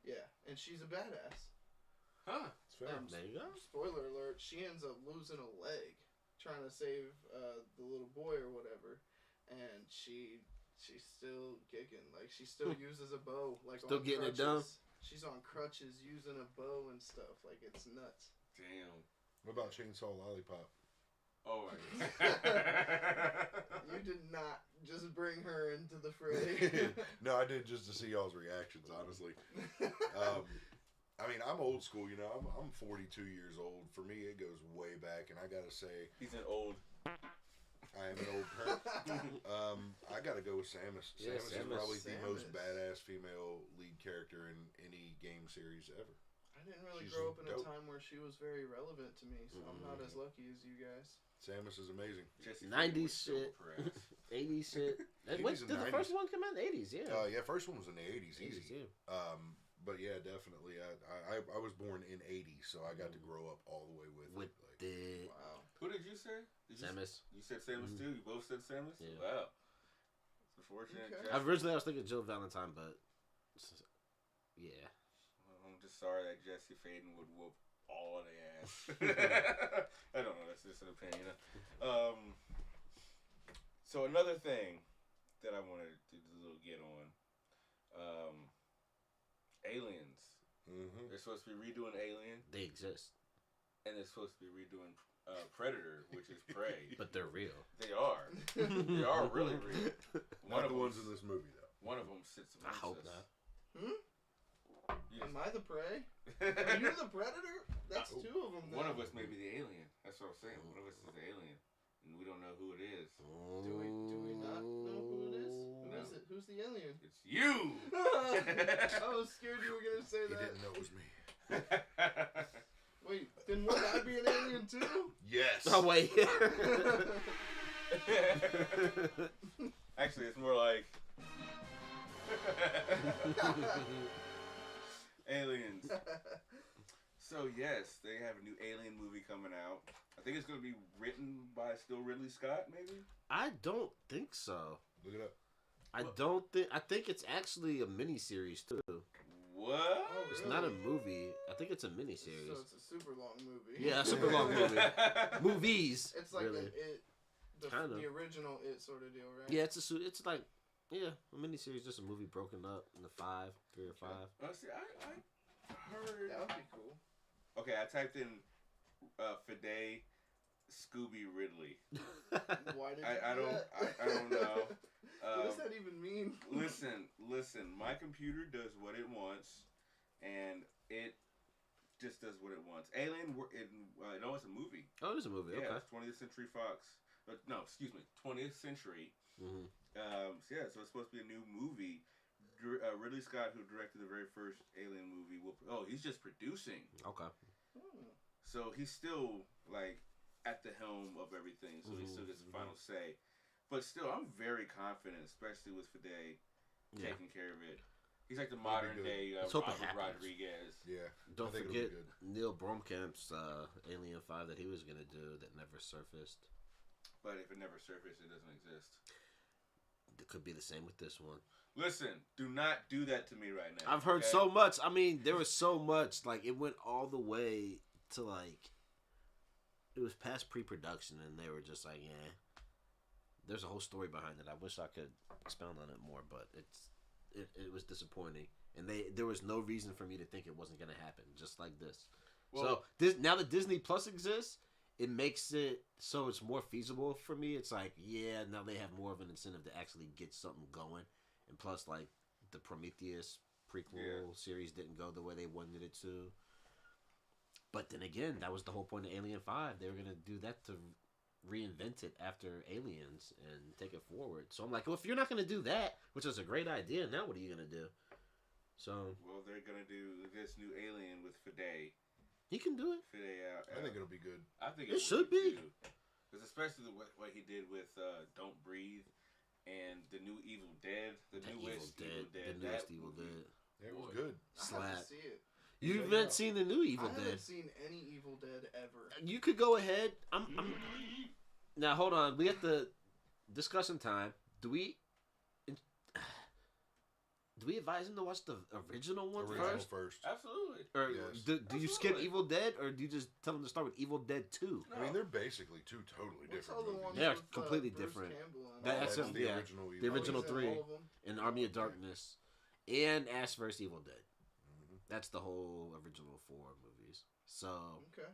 Yeah, and she's a badass. Huh. It's fair. There you go. Spoiler alert, she ends up losing a leg trying to save the little boy or whatever, and she's still kicking. Like, she still uses a bow. Like, still on getting crutches. it done? She's on crutches using a bow and stuff. Like, it's nuts. Damn. What about Chainsaw Lollipop? Oh my You did not just bring her into the fray. No, I did just to see y'all's reactions, honestly. I mean, I'm old school, you know. I'm 42 years old. For me, it goes way back, and I gotta say, he's an old. I am an old parent. I gotta go with Samus. Yeah, Samus is probably the most badass female lead character in any game series ever. I didn't really She's grow up in dope. a time where she was very relevant to me, so I'm not as lucky as you guys. Samus is amazing. 90s shit. 80s shit. 80s Did the first one come out in the 80s? Yeah. Yeah, first one was in the 80s, easy. Yeah. But yeah, definitely. I was born in 80, so I got to grow up all the way with it. Like, the Wow. Who did you say? Samus. You said Samus too? You both said Samus? Yeah. Wow. It's unfortunate. Okay. Originally, I was thinking Jill Valentine, but yeah. Well, I'm just sorry that Jesse Faden would whoop all of the ass. I don't know. That's just an opinion. So another thing that I wanted to do a little get on. Aliens. mm-hmm. They're supposed to be redoing Alien, They exist, and they're supposed to be redoing Predator, which is Prey. but they're real. They are. They are really real. Not the ones in this movie, though. One of them sits I amongst hope us. not. Am I the prey? Are you the predator? That's two of them. One of us may be the alien. That's what I'm saying. One of us is the alien, and we don't know who it is. Do we not know who it is? Who No. is it? Who's the alien? It's you. I was scared you were gonna say He that. didn't know it was me. Wait, then would I be an alien too? Yes. Oh wait. Actually, it's more like aliens. So yes, they have a new Alien movie coming out. I think it's going to be written by still Ridley Scott, maybe. I don't think so. Look it up. I don't think. I think it's actually a miniseries too. What? Oh, It's really? not a movie. I think it's a So miniseries. it's a super long movie. Yeah, a super long movie. Movies. It's like really. Kinda. the original It sort of deal, right? Yeah, it's like a miniseries, just a movie broken up into 3 or 5. See, I heard. That would be cool. Okay, I typed in Fide Scooby Ridley. Why did I you do don't that? I don't know. What does that even mean? Listen. My computer does what it wants, and it just does what it wants. Alien, no, it's a movie. Oh, it is a movie. Yeah, Okay. it's 20th Century Fox. No, excuse me, 20th Century. Mm-hmm. So it's supposed to be a new movie. Ridley Scott, who directed the very first Alien movie, he's just producing. Okay. So he's still like at the helm of everything. So he still gets the final say. But still, I'm very confident, especially with Fide taking care of it. He's like the modern day Robert Rodriguez. Yeah. Don't I think forget it'll be good. Neil Blomkamp's Alien 5 that he was gonna do that never surfaced. But if it never surfaced, it doesn't exist. It could be the same with this one. Listen, do not do that to me right now. I've heard so much. I mean, there was so much. Like, it went all the way to, like, it was past pre-production, and they were just like, yeah. There's a whole story behind it. I wish I could expound on it more, but it was disappointing. And there was no reason for me to think it wasn't going to happen, just like this. Well, so, now that Disney Plus exists, it makes it so it's more feasible for me. It's like, yeah, now they have more of an incentive to actually get something going. And plus, like, the Prometheus prequel series didn't go the way they wanted it to. But then again, that was the whole point of Alien 5. They were going to do that to reinvent it after Aliens and take it forward. So I'm like, well, if you're not going to do that, which is a great idea, now what are you going to do? So, well, they're going to do this new Alien with Fide. He can do it. Fide out. I think it'll be good. I think it should be. Because especially what he did with Don't Breathe and the new Evil Dead. The newest Evil Dead. It was good. Slap. I haven't seen it. You haven't seen the new Evil I Dead. haven't seen any Evil Dead ever. You could go ahead. Now hold on. We have to discussion time. Do we advise him to watch the original one first? Absolutely. Or Yes. do you skip Evil Dead, or do you just tell him to start with Evil Dead 2? I mean, they're basically two totally different movies. They're completely different. That's the original. The original 3 all of them. and Army of Darkness and Ash vs. Evil Dead. Mm-hmm. That's the whole original 4 movies. So okay,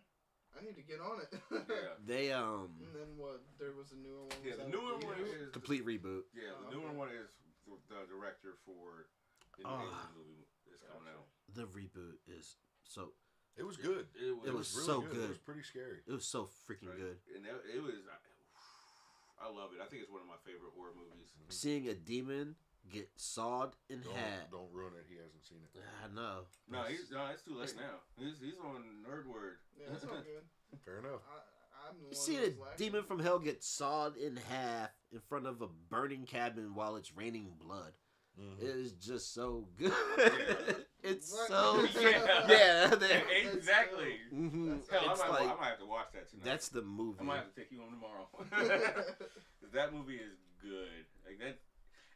I need to get on it. Yeah. They And then what? There was a newer one. Yeah, the newer one is complete reboot. Yeah, the newer one is the director for the Alien movie is coming out. The reboot is so. It was good. It was really so good. good. It was pretty scary. It was so freaking good. And it was. I love it. I think it's one of my favorite horror movies. Seeing a demon get sawed in half. Don't ruin it. He hasn't seen it. I know. No, it's too late now. He's on Nerd Word. Yeah, that's all good. Fair enough. I'm the one Seeing who's a lacking. demon from hell get sawed in half in front of a burning cabin while it's raining blood. Mm-hmm. It is just so good. Yeah. It's What? so Yeah. yeah. Exactly. Mm-hmm. Hell, It's I like might have to watch that tonight. that's the movie. I might have to take you home tomorrow. That movie is good. Like that,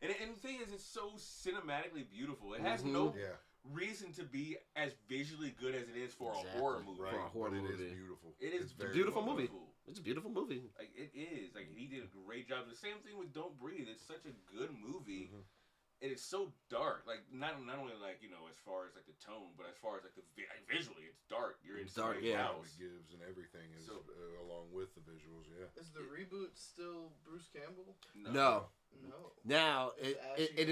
and the thing is, it's so cinematically beautiful. It has no reason to be as visually good as it is for a horror movie. Right. For a horror But movie. It is beautiful. It is a beautiful movie. Beautiful. It's a beautiful movie. Like it is. Like he did a great job. The same thing with Don't Breathe. It's such a good movie. Mm-hmm. And it's so dark. Like not only like as far as like the tone, but as far as like the visually, it's dark. You're in dark, somebody's yeah. house. It gives and everything is So- along with the visuals. Yeah. Is the reboot still Bruce Campbell? No. No. Now Is it Ashley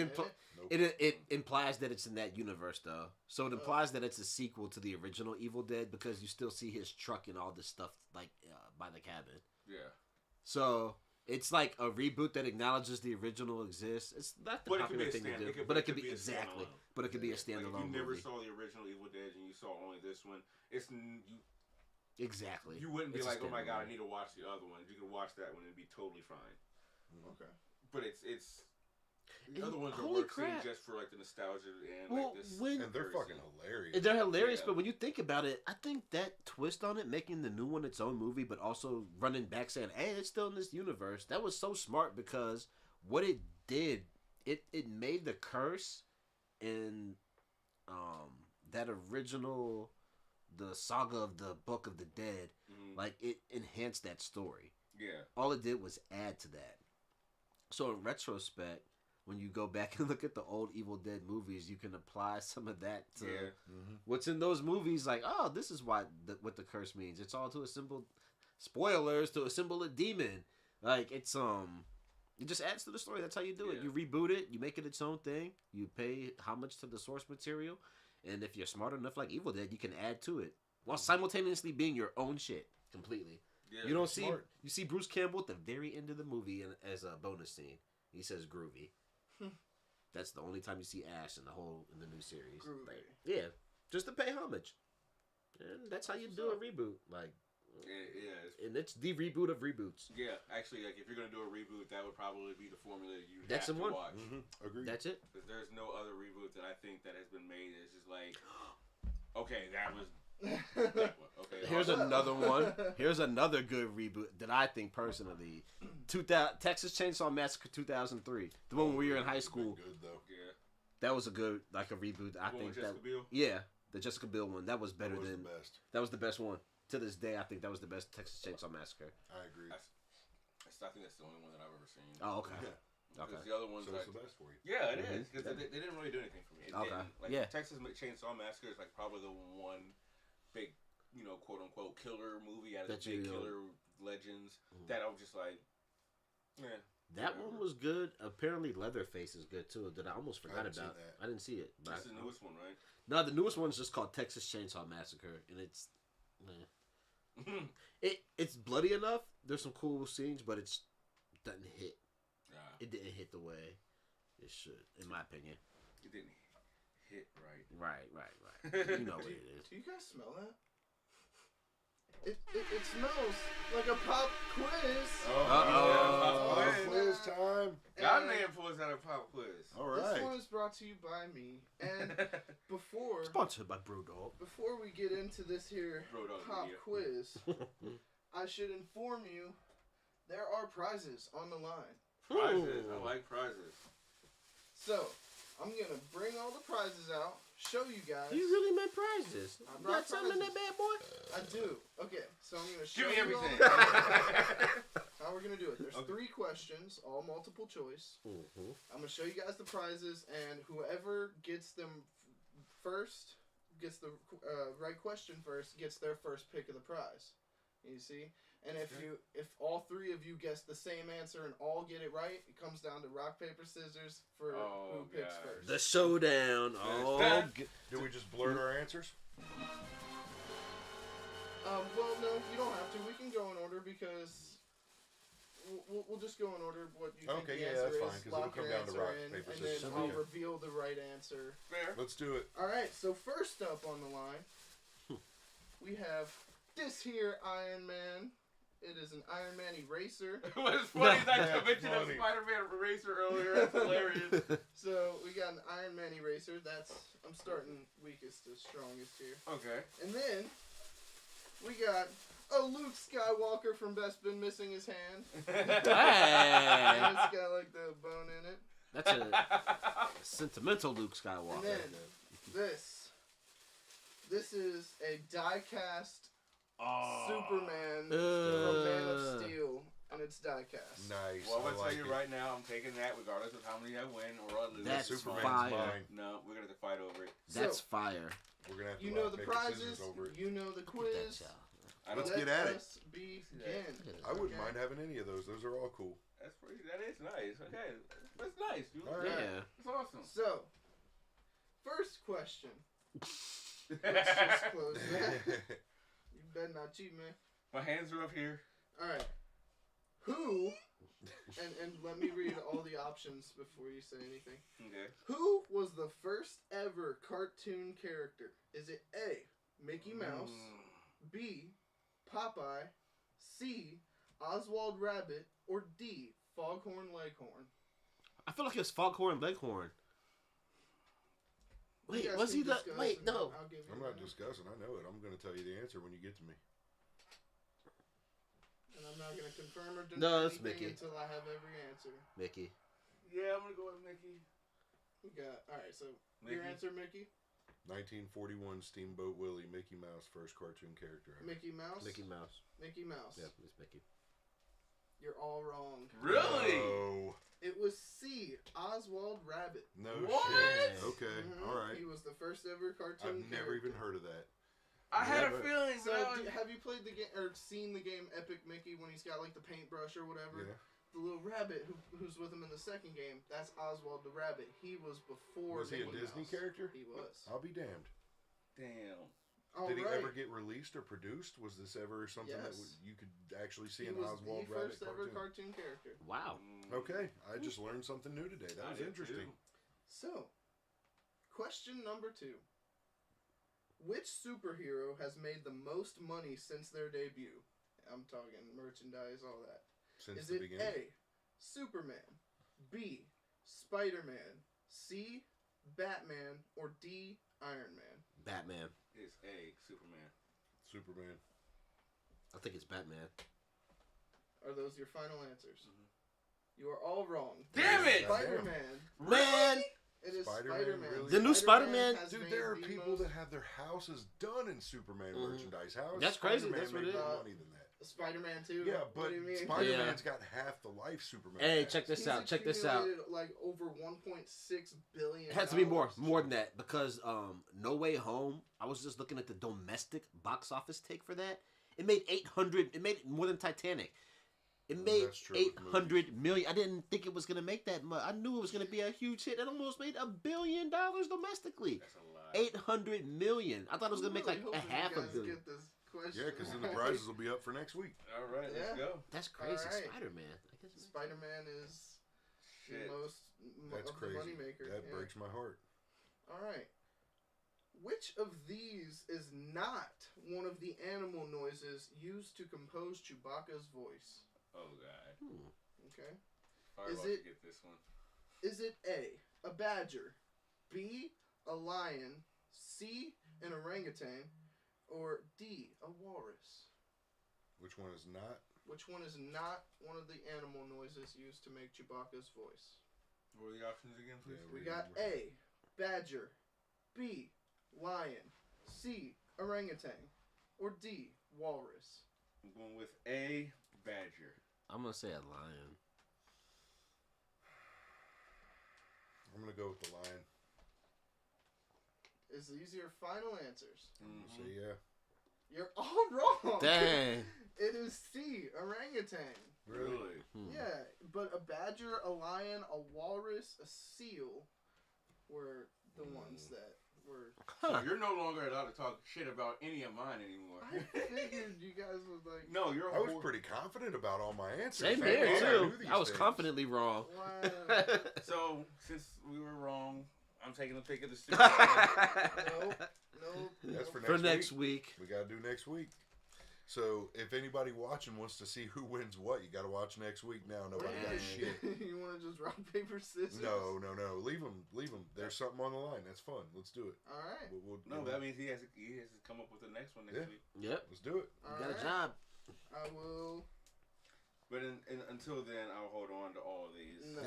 in it implies that it's in that universe though. So it implies that it's a sequel to the original Evil Dead because you still see his truck and all this stuff like by the cabin. Yeah. So it's like a reboot that acknowledges the original exists. It's not the popular thing to do, but it could be exactly. But it could be a standalone Like if you never movie. saw the original Evil Dead and you saw only this one, Exactly. you wouldn't be It's a like, oh my god, I standalone. need to watch the other one. You can watch that one and be totally fine. Okay. But it's the And other ones are holy worth seeing crap. just for like the nostalgia and Well, like this. when- And they're comparison. fucking hilarious. They're hilarious, Yeah. but when you think about it, I think that twist on it, making the new one its own movie, but also running back saying, "Hey, it's still in this universe," that was so smart because what it did, it made the curse in that original, the saga of the Book of the Dead, like it enhanced that story. Yeah. All it did was add to that. So in retrospect, when you go back and look at the old Evil Dead movies, you can apply some of that to what's in those movies. Like, oh, this is what the curse means. It's all to assemble spoilers to assemble a demon. Like it's it just adds to the story. That's how you do it. You reboot it. You make it its own thing. You pay homage to the source material, and if you're smart enough, like Evil Dead, you can add to it while simultaneously being your own shit completely. Yeah, you don't see smart. You see Bruce Campbell at the very end of the movie as a bonus scene. He says groovy. That's the only time you see Ash in the new series. Groovy. Like, yeah, just to pay homage. And that's how you do a reboot. Like, and it's the reboot of reboots. Yeah, actually, like if you're gonna do a reboot, that would probably be the formula you That's have the to one. watch. Agreed. That's it. Because there's no other reboot that I think that has been made. It's just like, okay, that was. Okay. Here's another one. Here's another good reboot that I think personally, Texas Chainsaw Massacre 2003, the one when we were in high school. Good though. Yeah. That was a good reboot. I think Jessica that. Biel? Yeah, the Jessica Biel one. That was better That was than. the best. That was the best one. To this day, I think that was the best Texas Chainsaw Massacre. I agree. I think that's the only one that I've ever seen. Oh, okay. Yeah. Because Okay. the other ones, So like, it's the best for you. yeah, it is. Because they didn't really do anything for me. It Okay. didn't. Like, Yeah. Texas Chainsaw Massacre is like probably the one big, quote unquote killer movie out of That the big you- killer legends that I was just like, That one was good. Apparently, Leatherface is good too. That I almost forgot haven't seen about. that. I didn't see it. But That's the newest one, right? No, the newest one's just called Texas Chainsaw Massacre, and it's. It's bloody enough. There's some cool scenes, but it doesn't hit. It didn't hit the way it should, in my opinion. It didn't hit right. Right. You know what it is. Do you guys smell that? It smells like a pop quiz. Uh-oh. Yeah, Oh, quiz time. Guyman pulls out a pop quiz. All This right. one is brought to you by me. And before Sponsored by Brewdog. before we get into this here Brewdog pop Media. quiz, I should inform you there are prizes on the line. Prizes. I like prizes. So, I'm going to bring all the prizes out, show you guys. You really meant prizes. I You brought got something in that bad boy? I do. Okay, so I'm going to show Give me you everything. how we're going to do it. There's 3 questions, all multiple choice. Mm-hmm. I'm going to show you guys the prizes, and whoever gets them first, gets the right question first, gets their first pick of the prize. You see? And if all 3 of you guess the same answer and all get it right, it comes down to rock, paper, scissors for who picks first. The showdown. Oh, Do we just blurt our answers? Well, no, you don't have to. We can go in order because we'll just go in order what you think the answer that's fine, is. 'cause it'll Lock come your down to answer rock, in, paper, and then scissors. I'll Okay. reveal the right answer. Fair. Let's do it. All right, so first up on the line, we have this here Iron Man. It is an Iron Man eraser. What's funny is I That's mentioned a funny. Spider-Man eraser earlier. That's hilarious. So we got an Iron Man eraser. I'm starting weakest to strongest here. Okay. And then we got a Luke Skywalker from Bespin missing his hand. And it's got like the bone in it. That's a sentimental Luke Skywalker. And then this is a die-cast Superman from Man of Steel, and it's die-cast. Nice. Well, I'm I gonna like tell you it. right now, I'm taking that regardless of how many I win or I lose. That's Superman's fire. mine. No, we're gonna have to fight over it. That's So, fire. We're gonna have to you know rock, the paper, prizes, scissors over it. you know the Look at that quiz. child. I don't. Let's get at it. Let us begin. I wouldn't mind having any of those. Those are all cool. That's pretty. That is nice. Okay, that's nice. You All look right. good. Yeah. That's awesome. So, first question. Let's just close that. You better not cheat, man. My hands are up here. Alright. Who, and let me read all the options before you say anything. Okay. Who was the first ever cartoon character? Is it A, Mickey Mouse, B, Popeye, C, Oswald Rabbit, or D, Foghorn Leghorn? I feel like it's Foghorn Leghorn. You Wait, guys was can he the... discuss Wait, and no. I'll give you I'm mine. not discussing. I know it. I'm gonna tell you the answer when you get to me. And I'm not going to confirm or deny No, it's anything Mickey. until I have every answer. Mickey. Yeah, I'm gonna go with Mickey. We got, alright, so Mickey. your answer, Mickey? 1941 Steamboat Willie, Mickey Mouse, first cartoon character ever. Mickey Mouse? Mickey Mouse. Mickey Mouse. Yeah, it's Mickey. You're all wrong. Really? No. It was C, Oswald Rabbit. No What? shit. Okay. Mhm. All right. He was the first ever cartoon I've never even character. heard of that. I had a Never. feeling. So, but I was- have you played the game or seen the game Epic Mickey when he's got like the paintbrush or whatever? Yeah. The little rabbit who's with him in the second game, that's Oswald the Rabbit. He was before. Was he a Mickey Disney Mouse. character? He was. I'll be damned. Damn. All Did he right. ever get released or produced? Was this ever something that Yes. you could actually see He an was Oswald the Rabbit first ever cartoon? cartoon character. Wow. Okay, I just learned something new today. That I was did interesting. too. So, question number 2. Which superhero has made the most money since their debut? I'm talking merchandise, all that. Since Is the it beginning. A, Superman, B, Spider-Man, C, Batman, or D, Iron Man? Batman. It's A, Superman. Superman. I think it's Batman. Are those your final answers? Mhm. You are all wrong. Damn it! Spider-Man. Man! It is Spider-Man, Spider-Man. really? The new Spider-Man- has Dude, made there are the people most- that have their houses done in Superman Mhm. merchandise. How is That's crazy, Spider-Man that's what making it is. more money than that? Spider-Man 2. Yeah, What but do you mean? Spider-Man's got half the life Superman Hey, has. check this He's out. Check this out. accumulated, like over 1.6 billion. It has to be more than that because No Way Home. I was just looking at the domestic box office take for that. It made 800. It made more than Titanic. It Well, made that's true with 800 million. I didn't think it was gonna make that much. I knew it was gonna be a huge hit. It almost made $1 billion domestically. That's a lot. 800 million. I thought it was gonna make like Really a hoping half you a guys billion. Get this question Yeah, because then the right. prizes will be up for next week. All right, Yeah. let's go. That's crazy. Alright. Spider-Man. I guess Spider-Man is Shit. the most That's of crazy. the moneymaker. That yeah. breaks my heart. All right. Which of these is not one of the animal noises used to compose Chewbacca's voice? Oh god. Okay. Sorry Is about it- to get this one. Is it A, a badger, B, a lion, C, an orangutan, or D, a walrus? Which one is not? Which one is not one of the animal noises used to make Chewbacca's voice? What are the options again, please? We got A, badger, B, lion, C, orangutan, or D, walrus. I'm going with A, badger. I'm gonna say a lion. I'm gonna go with the lion. Is these your final answers? So yeah. You're all wrong. Dang. It is C, orangutan. Really? Yeah, but a badger, a lion, a walrus, a seal were the ones that were. So you're no longer allowed to talk shit about any of mine anymore. I figured you guys was like. No, you're. I was pretty confident about all my answers. Same Thank here God too. knew these I was things. confidently wrong. Wow. So since we were wrong, I'm taking the pick of the stick. Nope. That's for next week. We gotta do next week. So if anybody watching wants to see who wins what, you gotta watch next week. Now nobody got shit. You want to just rock paper scissors? No. Leave them. There's something on the line. That's fun. Let's do it. All right. No, that means he has to come up with the next one next week. Yep. Let's do it. You got a job. I will. But until then, I'll hold on to all of these. No.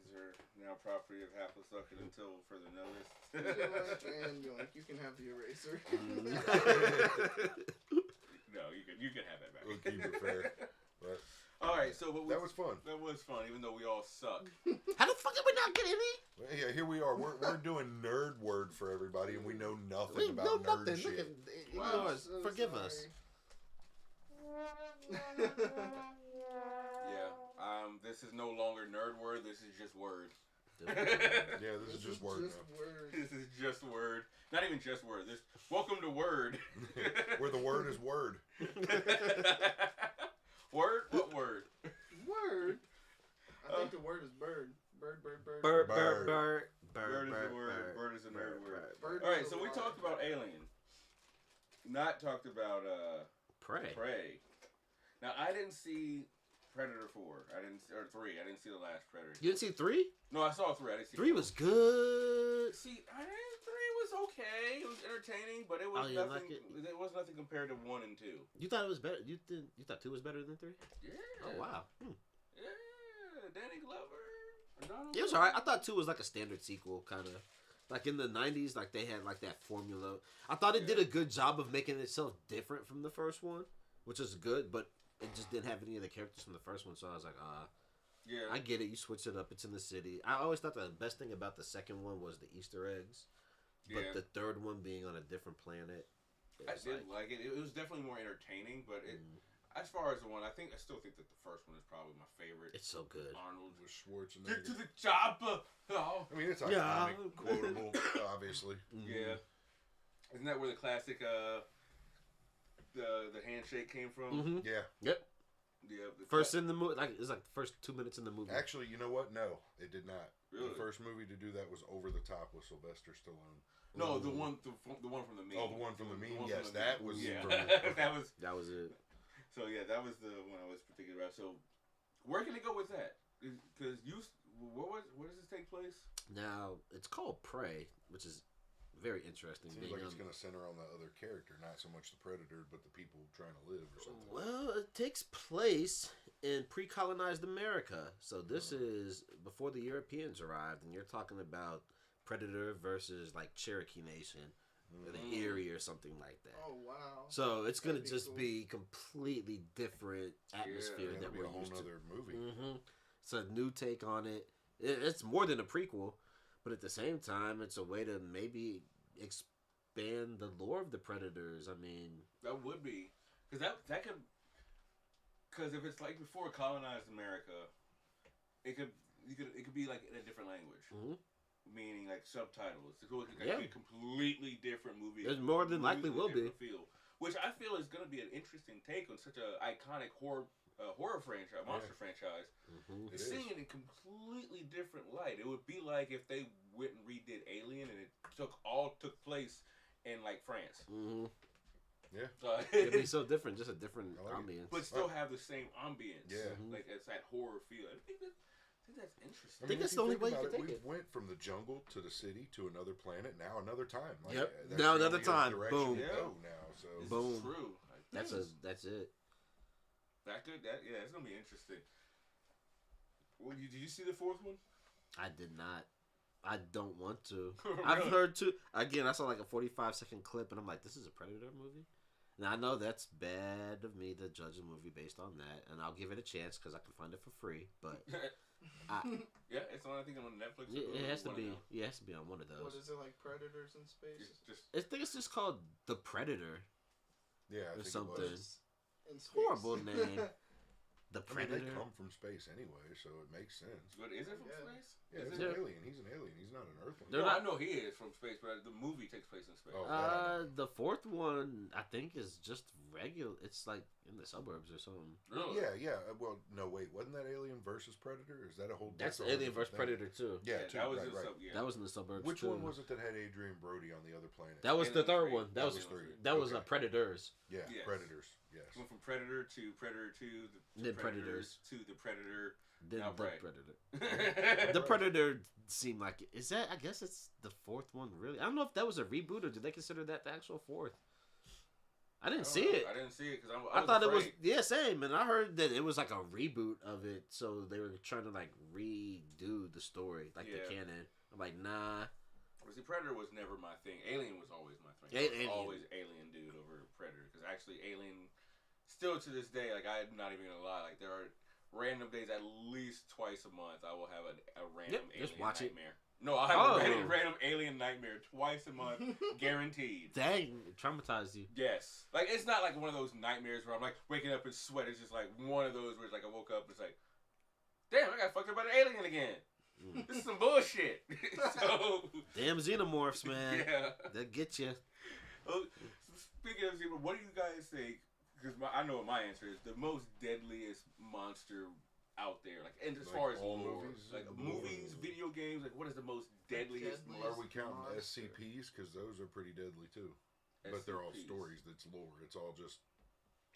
These are now property of HaplessLuckett until further notice. And yoink, you can have the eraser. No, you can have that back. We'll keep it fair. But all right, so that was fun. That was fun, even though we all suck. How the fuck did we not get any? Well, yeah, here we are. We're doing nerd word for everybody, and we know nothing We know about nerd nothing. shit. Look at, Wow. ignore us. So Forgive sorry. us. Yeah. This is no longer nerd word. This is just word. Yeah, this is just word now. word. This is just word. Not even just word. This welcome to word. Where the word is word. Word? What word? Word. I think the word is bird. Bird. Bird. Bird is a word. Bird is a nerd word. Bird All right, is a so we word. talked about Alien. Not talked about Prey. Now I didn't see Predator 4. Or 3. I didn't see the last Predator. You didn't see 3? No, I saw 3. I didn't see 3 4. was good. See, 3 was okay. It was entertaining, but it was you nothing. like it? It was nothing compared to 1 and 2. You thought it was better? You thought 2 was better than 3? Yeah. Oh wow. Yeah, Danny Glover. Donald It was alright. I thought 2 was like a standard sequel, kind of. Like in the 90s, like they had like that formula. I thought it did a good job of making itself different from the first one, which is good, but it just didn't have any of the characters from the first one, so I was like, Yeah. I get it. You switch it up. It's in the city. I always thought the best thing about the second one was the Easter eggs, but the third one being on a different planet. I did like it. It was definitely more entertaining, but as far as the one, I still think that the first one is probably my favorite. It's so good. Arnold With Schwarzenegger. Get to the chopper. Oh. I mean, it's iconic, quotable, obviously. Yeah. Isn't that where the classic the handshake came from? Mm-hmm. Yeah. Yep. Yeah. First in the movie, like it's like the first 2 minutes in the movie. Actually, you know what? No, it did not. Really? The first movie to do that was Over the Top with Sylvester Stallone. No, the one from the meme. Oh, the one from the meme. Yes, from the that meme. was. Yeah. From that was it. So yeah, that was the one I was thinking about. So where can it go with that? Because where does this take place? Now it's called Prey, which is very interesting. Seems like it's going to center on the other character, not so much the predator, but the people trying to live or something. Well, it takes place in pre-colonized America, so this is before the Europeans arrived, and you're talking about Predator versus like Cherokee Nation, or the Erie or something like that. Oh wow! So it's gonna That'd be just cool. be completely different atmosphere It'll that be we're a whole used to. other movie. It's a new take on it. It's more than a prequel, but at the same time, it's a way to maybe expand the lore of the Predators. I mean, That would be because that could if it's like before colonized America, it could be like in a different language. Meaning like subtitles. It could be a completely different movie. It more than likely will be. Feel, which I feel is going to be an interesting take on such an iconic horror franchise, monster franchise. Seeing it in a completely different light. It would be like if they went and redid Alien and it took place in like France. Yeah. it'd be so different, just a different ambience. But still have the same ambience. Yeah. Like it's that horror feel. I think that's interesting. I think that's the only way you can take we it. went from the jungle to the city to another planet. Now another time. Yep. That's Now the another only time. direction Boom. we go now. So This Boom. is true. That's it. That good. Yeah, it's gonna be interesting. Well, did you see the fourth one? I did not. I don't want to. Really? I've heard too. Again, I saw like a 45-second clip, and I'm like, this is a Predator movie. Now I know that's bad of me to judge a movie based on that, and I'll give it a chance because I can find it for free. But yeah, it's on. I think on Netflix. it has to be. Yeah, it has to be on one of those. What is it, like Predators in space? I think it's just called The Predator. Yeah, I or think something. It was. In space. Horrible name. The I mean, Predator. they come from space anyway, so it makes sense. But is it from space? Yeah, it's an alien. He's an alien. He's not an Earthling. No, I know he is from space, but the movie takes place in space. Oh, the fourth one I think is just regular. It's like in the suburbs or something. Really? Yeah. Well, no, wait. Wasn't that Alien versus Predator? Is that a whole? That's a Alien whole versus thing? Predator too. Yeah, that was right. That was in the suburbs. Which too. one was it that had Adrian Brody on the other planet? That was the third one. That was three. That was Predators. Yeah, Yes. Predators. Yes. Went from Predator to Predator 2, Then Predators to the Predator. Then Now the Prey. Predator. The Predator seemed like is that? I guess it's the fourth one. Really, I don't know if that was a reboot or did they consider that the actual fourth. I didn't see it. I didn't see it because I thought it was same, and I heard that it was like a reboot of it, so they were trying to like redo the story, like the canon. I'm like, nah. Well, see, Predator was never my thing. Alien was always my thing. Alien. Always Alien dude over Predator because actually Alien, still to this day, like I'm not even gonna lie, like there are random days at least twice a month I will have a random alien nightmare. No, I'll have a random alien nightmare twice a month, guaranteed. Dang, it traumatized you. Yes. Like, it's not like one of those nightmares where I'm, like, waking up in sweat. It's just, like, one of those where it's, like, I woke up and it's like, damn, I got fucked up by an alien again. This is some bullshit. So... Damn xenomorphs, man. Yeah. They'll get you. Well, speaking of xenomorphs, what do you guys think, because I know what my answer is, the most deadliest monster out there, like, and as far as lore, movies, video games, like, what is the most deadliest? Are we counting SCPs? Because those are pretty deadly too. But they're all stories. That's lore. It's all just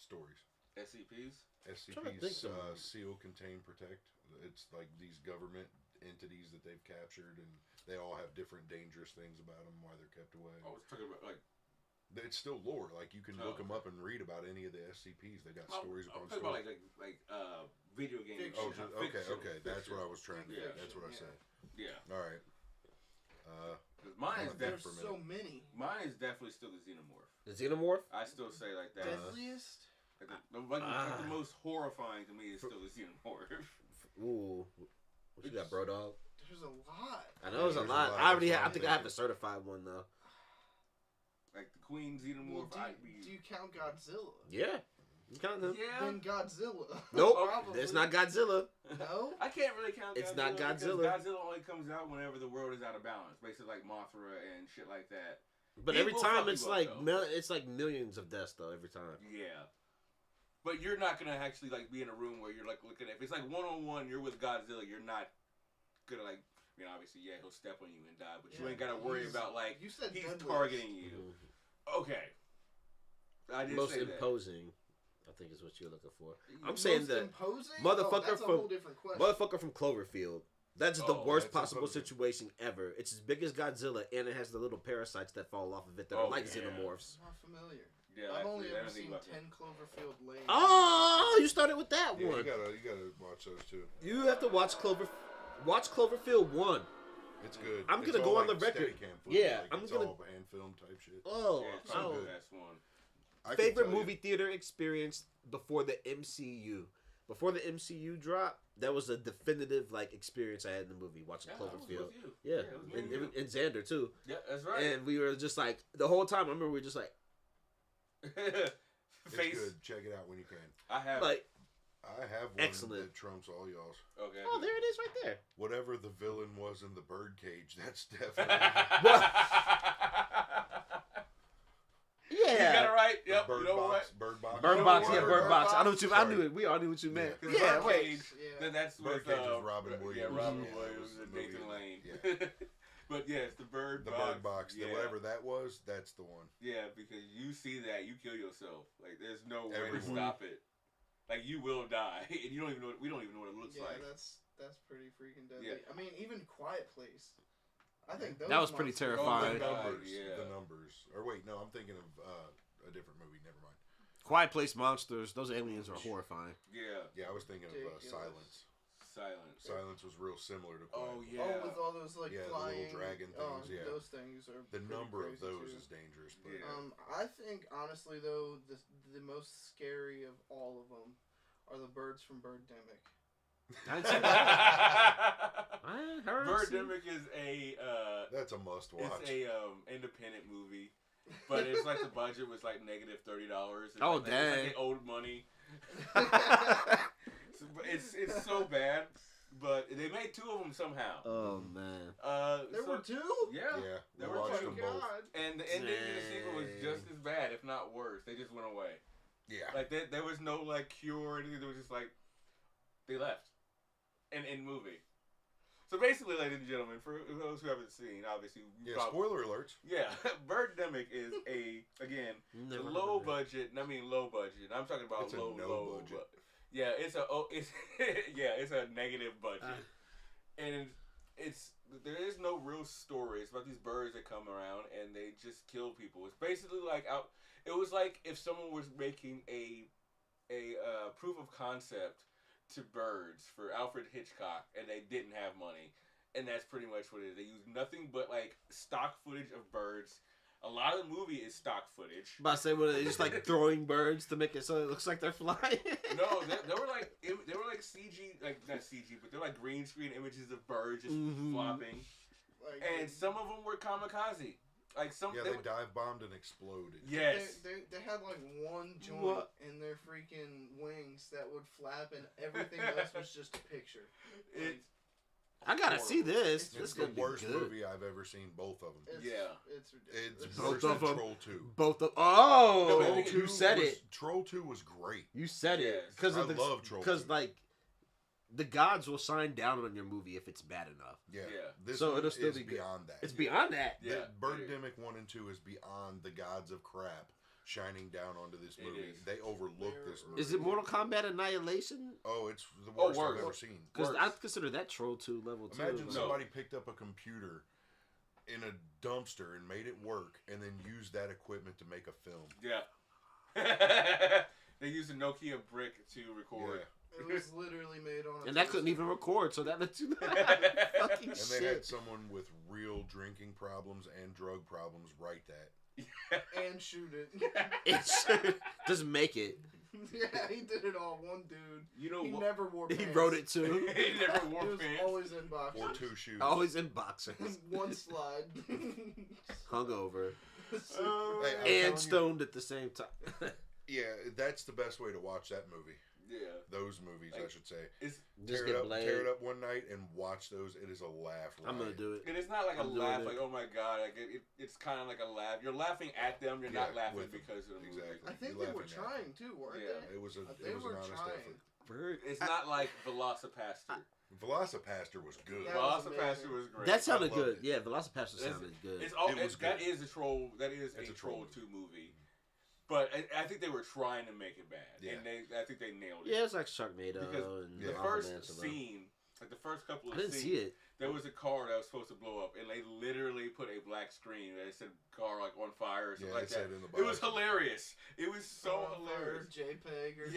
stories. SCPs. Seal, contain, protect. It's like these government entities that they've captured, and they all have different dangerous things about them. Why they're kept away. I was talking about like. It's still lore. Like, you can look them up and read about any of the SCPs. They got stories upon stories. About like video games. Oh, okay. That's what I was trying to. That's what I said. Yeah. All right. Mine is there's so many. Mine is definitely still the xenomorph. The xenomorph? I still say like that. Deadliest. Like the most horrifying to me is still the xenomorph. Ooh, what you got, Brodawg? There's a lot. I know there's a lot. I think I have the certified one though. Like the Queen Xenomorph. Well, do you count Godzilla? Yeah. You count them? Yeah. Then Godzilla. Nope. It's not Godzilla. No? I can't really count Godzilla. It's not Godzilla. Godzilla only comes out whenever the world is out of balance. Basically like Mothra and shit like that. But every time it's like millions of deaths though, every time. Yeah. But you're not going to actually like be in a room where you're like looking at... If it's like one-on-one, you're with Godzilla, you're not going to like... I mean, obviously, yeah, he'll step on you and die, but you ain't got to worry about like... You said he's deadliest. targeting you. Okay. I did most say imposing, I think is what you're looking for. I'm Most saying that imposing? motherfucker that's a whole different question. motherfucker from Cloverfield. That's the worst that's possible situation ever. It's as big as Godzilla, and it has the little parasites that fall off of it that are like xenomorphs. I'm not familiar. Yeah, I've only ever seen 10 Cloverfield Lane. Oh, you started with that Yeah, one. you gotta watch those too. You have to watch Cloverfield 1. It's good. I'm It's gonna all go on like the record. Steadicam footage, Yeah, like I'm it's gonna- all hand film type shit. Oh, Yeah, it's oh. probably the best one. I can Favorite tell you- movie theater experience before the MCU. Before the MCU dropped, that was a definitive like experience I had in the movie watching Cloverfield. Yeah, and Xander too. Yeah, that's right. And we were just like the whole time. I remember we were just like, It's Face. good. Check it out when you can. I have. like, I have one Excellent. that trumps all y'all's. Okay. oh, there it is, right there. Whatever the villain was in the birdcage, that's definitely Yeah, You got it right. Yep. Bird You know Box. what? Bird Box. Bird Box. Yeah, Bird Bird Box. I know what you. I Sorry. knew it. We all knew what you meant. Yeah. Yeah, Birdcage, wait. Then that's with Birdcage is Robin Williams. Yeah, Robin Yeah, Williams that was and the Nathan movie. Lane. Yeah. But yes, the Bird The Box. Bird Box. Yeah. Whatever that was, that's the one. Yeah, because you see that, you kill yourself. Like, there's no way to Everyone. stop it. Like, you will die, and you don't even know. We don't even know what it looks like. Yeah, that's pretty freaking deadly. Yeah. I mean, even Quiet Place. I think those That was pretty monsters- terrifying. The numbers. yeah. The numbers. Or wait, no, I'm thinking of a different movie. Never mind. Quiet Place monsters. Those aliens are horrifying. Yeah. Yeah, I was thinking of Silence. Silence was real similar to Quiet. Oh yeah. with all those like flying the little dragon things. those things are. The number of those too. is dangerous. But, I think honestly though the most scary of all of them are the birds from Birdemic. I didn't see that. Birdemic is a that's a must watch. It's a independent movie, but it's like the budget was like negative $30. Oh like, dang! It's like they owed money. It's so bad, but they made 2 of them somehow. Oh man! There were 2. Yeah, we there were watched 2. them both. And the ending of the sequel was just as bad, if not worse. They just went away. Yeah, like there was no like cure or anything. There was just like they left, in movie. So basically, ladies and gentlemen, for those who haven't seen, obviously, spoiler alerts. Yeah, Birdemic is a low budget. I mean, low budget. I'm talking about it's low budget. Yeah, it's a negative budget, and there is no real story. It's about these birds that come around and they just kill people. It's basically like it was like if someone was making a proof of concept to birds for Alfred Hitchcock and they didn't have money, and that's pretty much what it is. They use nothing but like stock footage of birds. A lot of the movie is stock footage. But I say, they just like throwing birds to make it so it looks like they're flying? No, they were like CG, like not CG, but they're like green screen images of birds just flopping. And some of them were kamikaze. Like they dive bombed and exploded. Yes, they had like one joint in their freaking wings that would flap, and everything else was just a picture. I gotta see this. It's the worst movie I've ever seen. Both of them. It's ridiculous. It's worse than Troll 2. Both of you said it. Troll 2 was great. You said it because I love Troll 2. Because like the gods will sign down on your movie if it's bad enough. Yeah. This so it'll still be beyond that. It's beyond that. Yeah. Birdemic 1 and 2 is beyond the gods of crap shining down onto this movie. They overlook this movie. Is it Mortal Kombat Annihilation? Oh, it's the worst I've ever seen. Because I consider that Troll 2 level 2. Imagine somebody picked up a computer in a dumpster and made it work, and then used that equipment to make a film. Yeah. They used a Nokia brick to record. Yeah. It was literally made on. And that couldn't even record, so that lets you fucking and shit. They had someone with real drinking problems and drug problems write that. And shoot it. Just make it. Yeah, he did it all. One dude. You know, he never wore pants. He wrote it too. He never wore pants. He was always in boxers. Or 2 shoes. Always in boxers. One slide. Hungover. Hey, and stoned at the same time. Yeah, that's the best way to watch that movie. Yeah. Those movies, I should say. Just tear it up one night and watch those. It is a laugh. I'm going to do it. And it's not like a laugh, like, oh my God. Like it's kind of like a laugh. You're laughing at them. You're not laughing because of the movie. Exactly. I think they were trying too, weren't they? It was an honest effort. It's not like Velocipaster. Velocipaster was good. Velocipaster was great. That sounded good. Yeah, Velocipaster sounded good. That is a Troll 2 movie. But I think they were trying to make it bad, and I think they nailed it. Yeah, it's like Sharknado. Because and the first scene, like the first couple of scenes, I didn't see it. There was a car that was supposed to blow up, and they literally put a black screen that said "car like on fire" or something like that. It was hilarious. It was so hilarious. JPEG or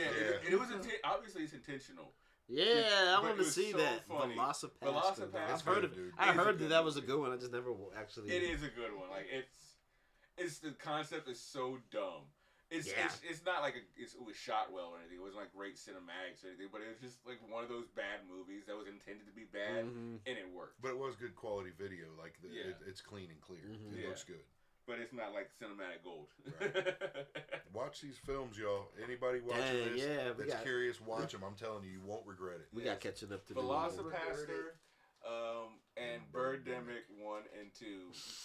it was obviously it's intentional. Yeah, I want to see so that. Funny. Velocipaster. I heard that was a good one. I just never actually. It is a good one. Like it's the concept is so dumb. It's not like it was shot well or anything. It wasn't like great cinematics or anything, but it was just like one of those bad movies that was intended to be bad, and it worked. But it was good quality video. Like it's clean and clear. It looks good. But it's not like cinematic gold. Right. Watch these films, y'all. Anybody watching this that's curious, watch them. I'm telling you, you won't regret it. We got catching up to do. Velocipaster. And Birdemic 1 and 2.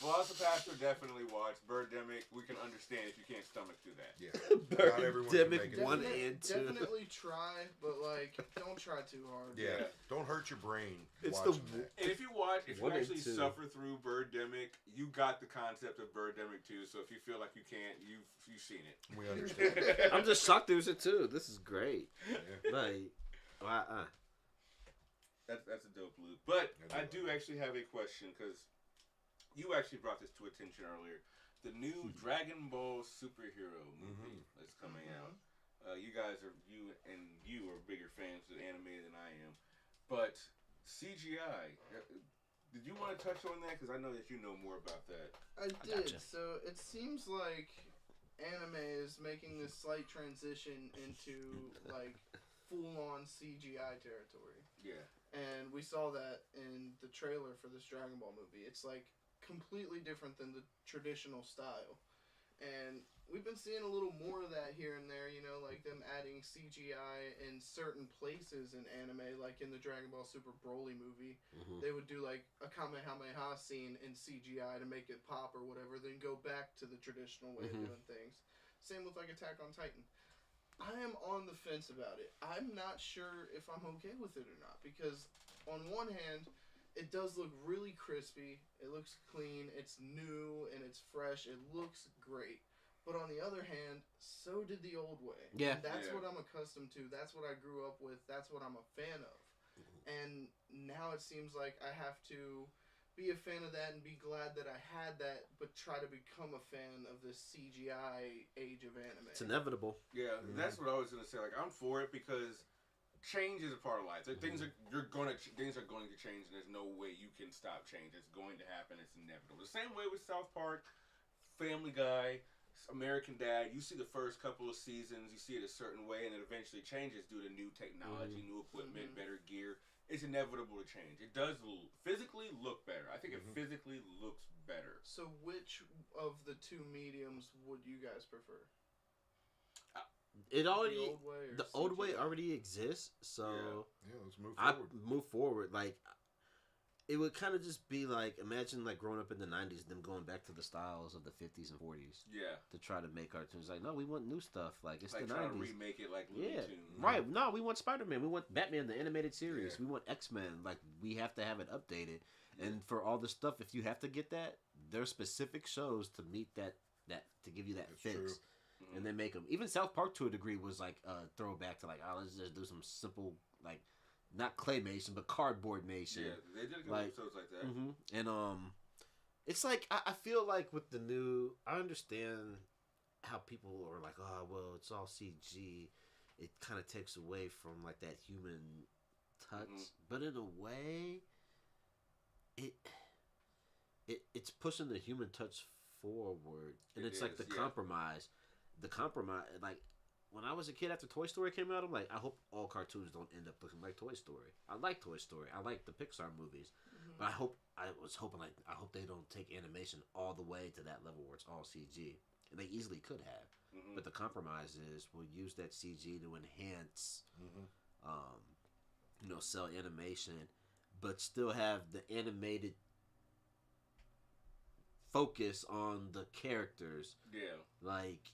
Velocipaster definitely watch. Birdemic, we can understand if you can't stomach through that. Yeah. Not everyone can make it. 1 and 2. Definitely try, but like don't try too hard. Yeah. Don't hurt your brain. It's watching that. And if you actually suffer through Birdemic, you got the concept of Birdemic 2. So if you feel like you can't, you've seen it. We understand. I'm just shocked there's it too. This is great. Yeah. Like, That's a dope loop. But I do actually have a question because you actually brought this to attention earlier. the new Dragon Ball superhero movie that's coming out. You are bigger fans of anime than I am, but CGI. Did you want to touch on that? Because I know that you know more about that. I did. Gotcha. So it seems like anime is making this slight transition into like full-on CGI territory. Yeah. And we saw that in the trailer for this Dragon Ball movie. It's like completely different than the traditional style. And we've been seeing a little more of that here and there, you know, like them adding CGI in certain places in anime, like in the Dragon Ball Super Broly movie. They would do like a Kamehameha scene in CGI to make it pop or whatever, then go back to the traditional way of doing things. Same with like Attack on Titan. I am on the fence about it. I'm not sure if I'm okay with it or not, because on one hand, it does look really crispy, it looks clean, it's new, and it's fresh, it looks great. But on the other hand, so did the old way. Yeah. And that's what I'm accustomed to, that's what I grew up with, that's what I'm a fan of. And now it seems like I have to be a fan of that and be glad that I had that, but try to become a fan of this CGI age of anime. It's inevitable. Yeah, that's what I was going to say. Like, I'm for it because change is a part of life. Things are going to change, and there's no way you can stop change. It's going to happen. It's inevitable. The same way with South Park, Family Guy, American Dad. You see the first couple of seasons, you see it a certain way, and it eventually changes due to new technology, new equipment, better gear. It's inevitable to change. It does physically look better. I think it physically looks better. So which of the two mediums would you guys prefer? It already the old way already exists, so let's move forward. Move forward. Like, it would kind of just be like, imagine like growing up in the 90s, them going back to the styles of the 50s and 40s. Yeah. To try to make cartoons. Like, no, we want new stuff. Like, it's like the 90s. Trying to remake it like Looney Tunes. Right. No, we want Spider-Man. We want Batman, the animated series. We want X-Men. Like, we have to have it updated. And for all the stuff, if you have to get that, there's specific shows to meet that to give you that fix. True. And then make them. Even South Park, to a degree, was like a throwback to like, oh, let's just do some simple, like, not claymation, but cardboard-mation. Yeah, they did good episodes like that. And it's like, I feel like with the new, I understand how people are like, oh, well, it's all CG. It kind of takes away from like that human touch, but in a way, it's pushing the human touch forward, and it's like the compromise. The compromise, like, when I was a kid after Toy Story came out, I'm like, I hope all cartoons don't end up looking like Toy Story. I like Toy Story. I like the Pixar movies. But I was hoping, like, I hope they don't take animation all the way to that level where it's all CG. And they easily could have. But the compromise is we'll use that CG to enhance, cell animation, but still have the animated focus on the characters. Yeah. Like,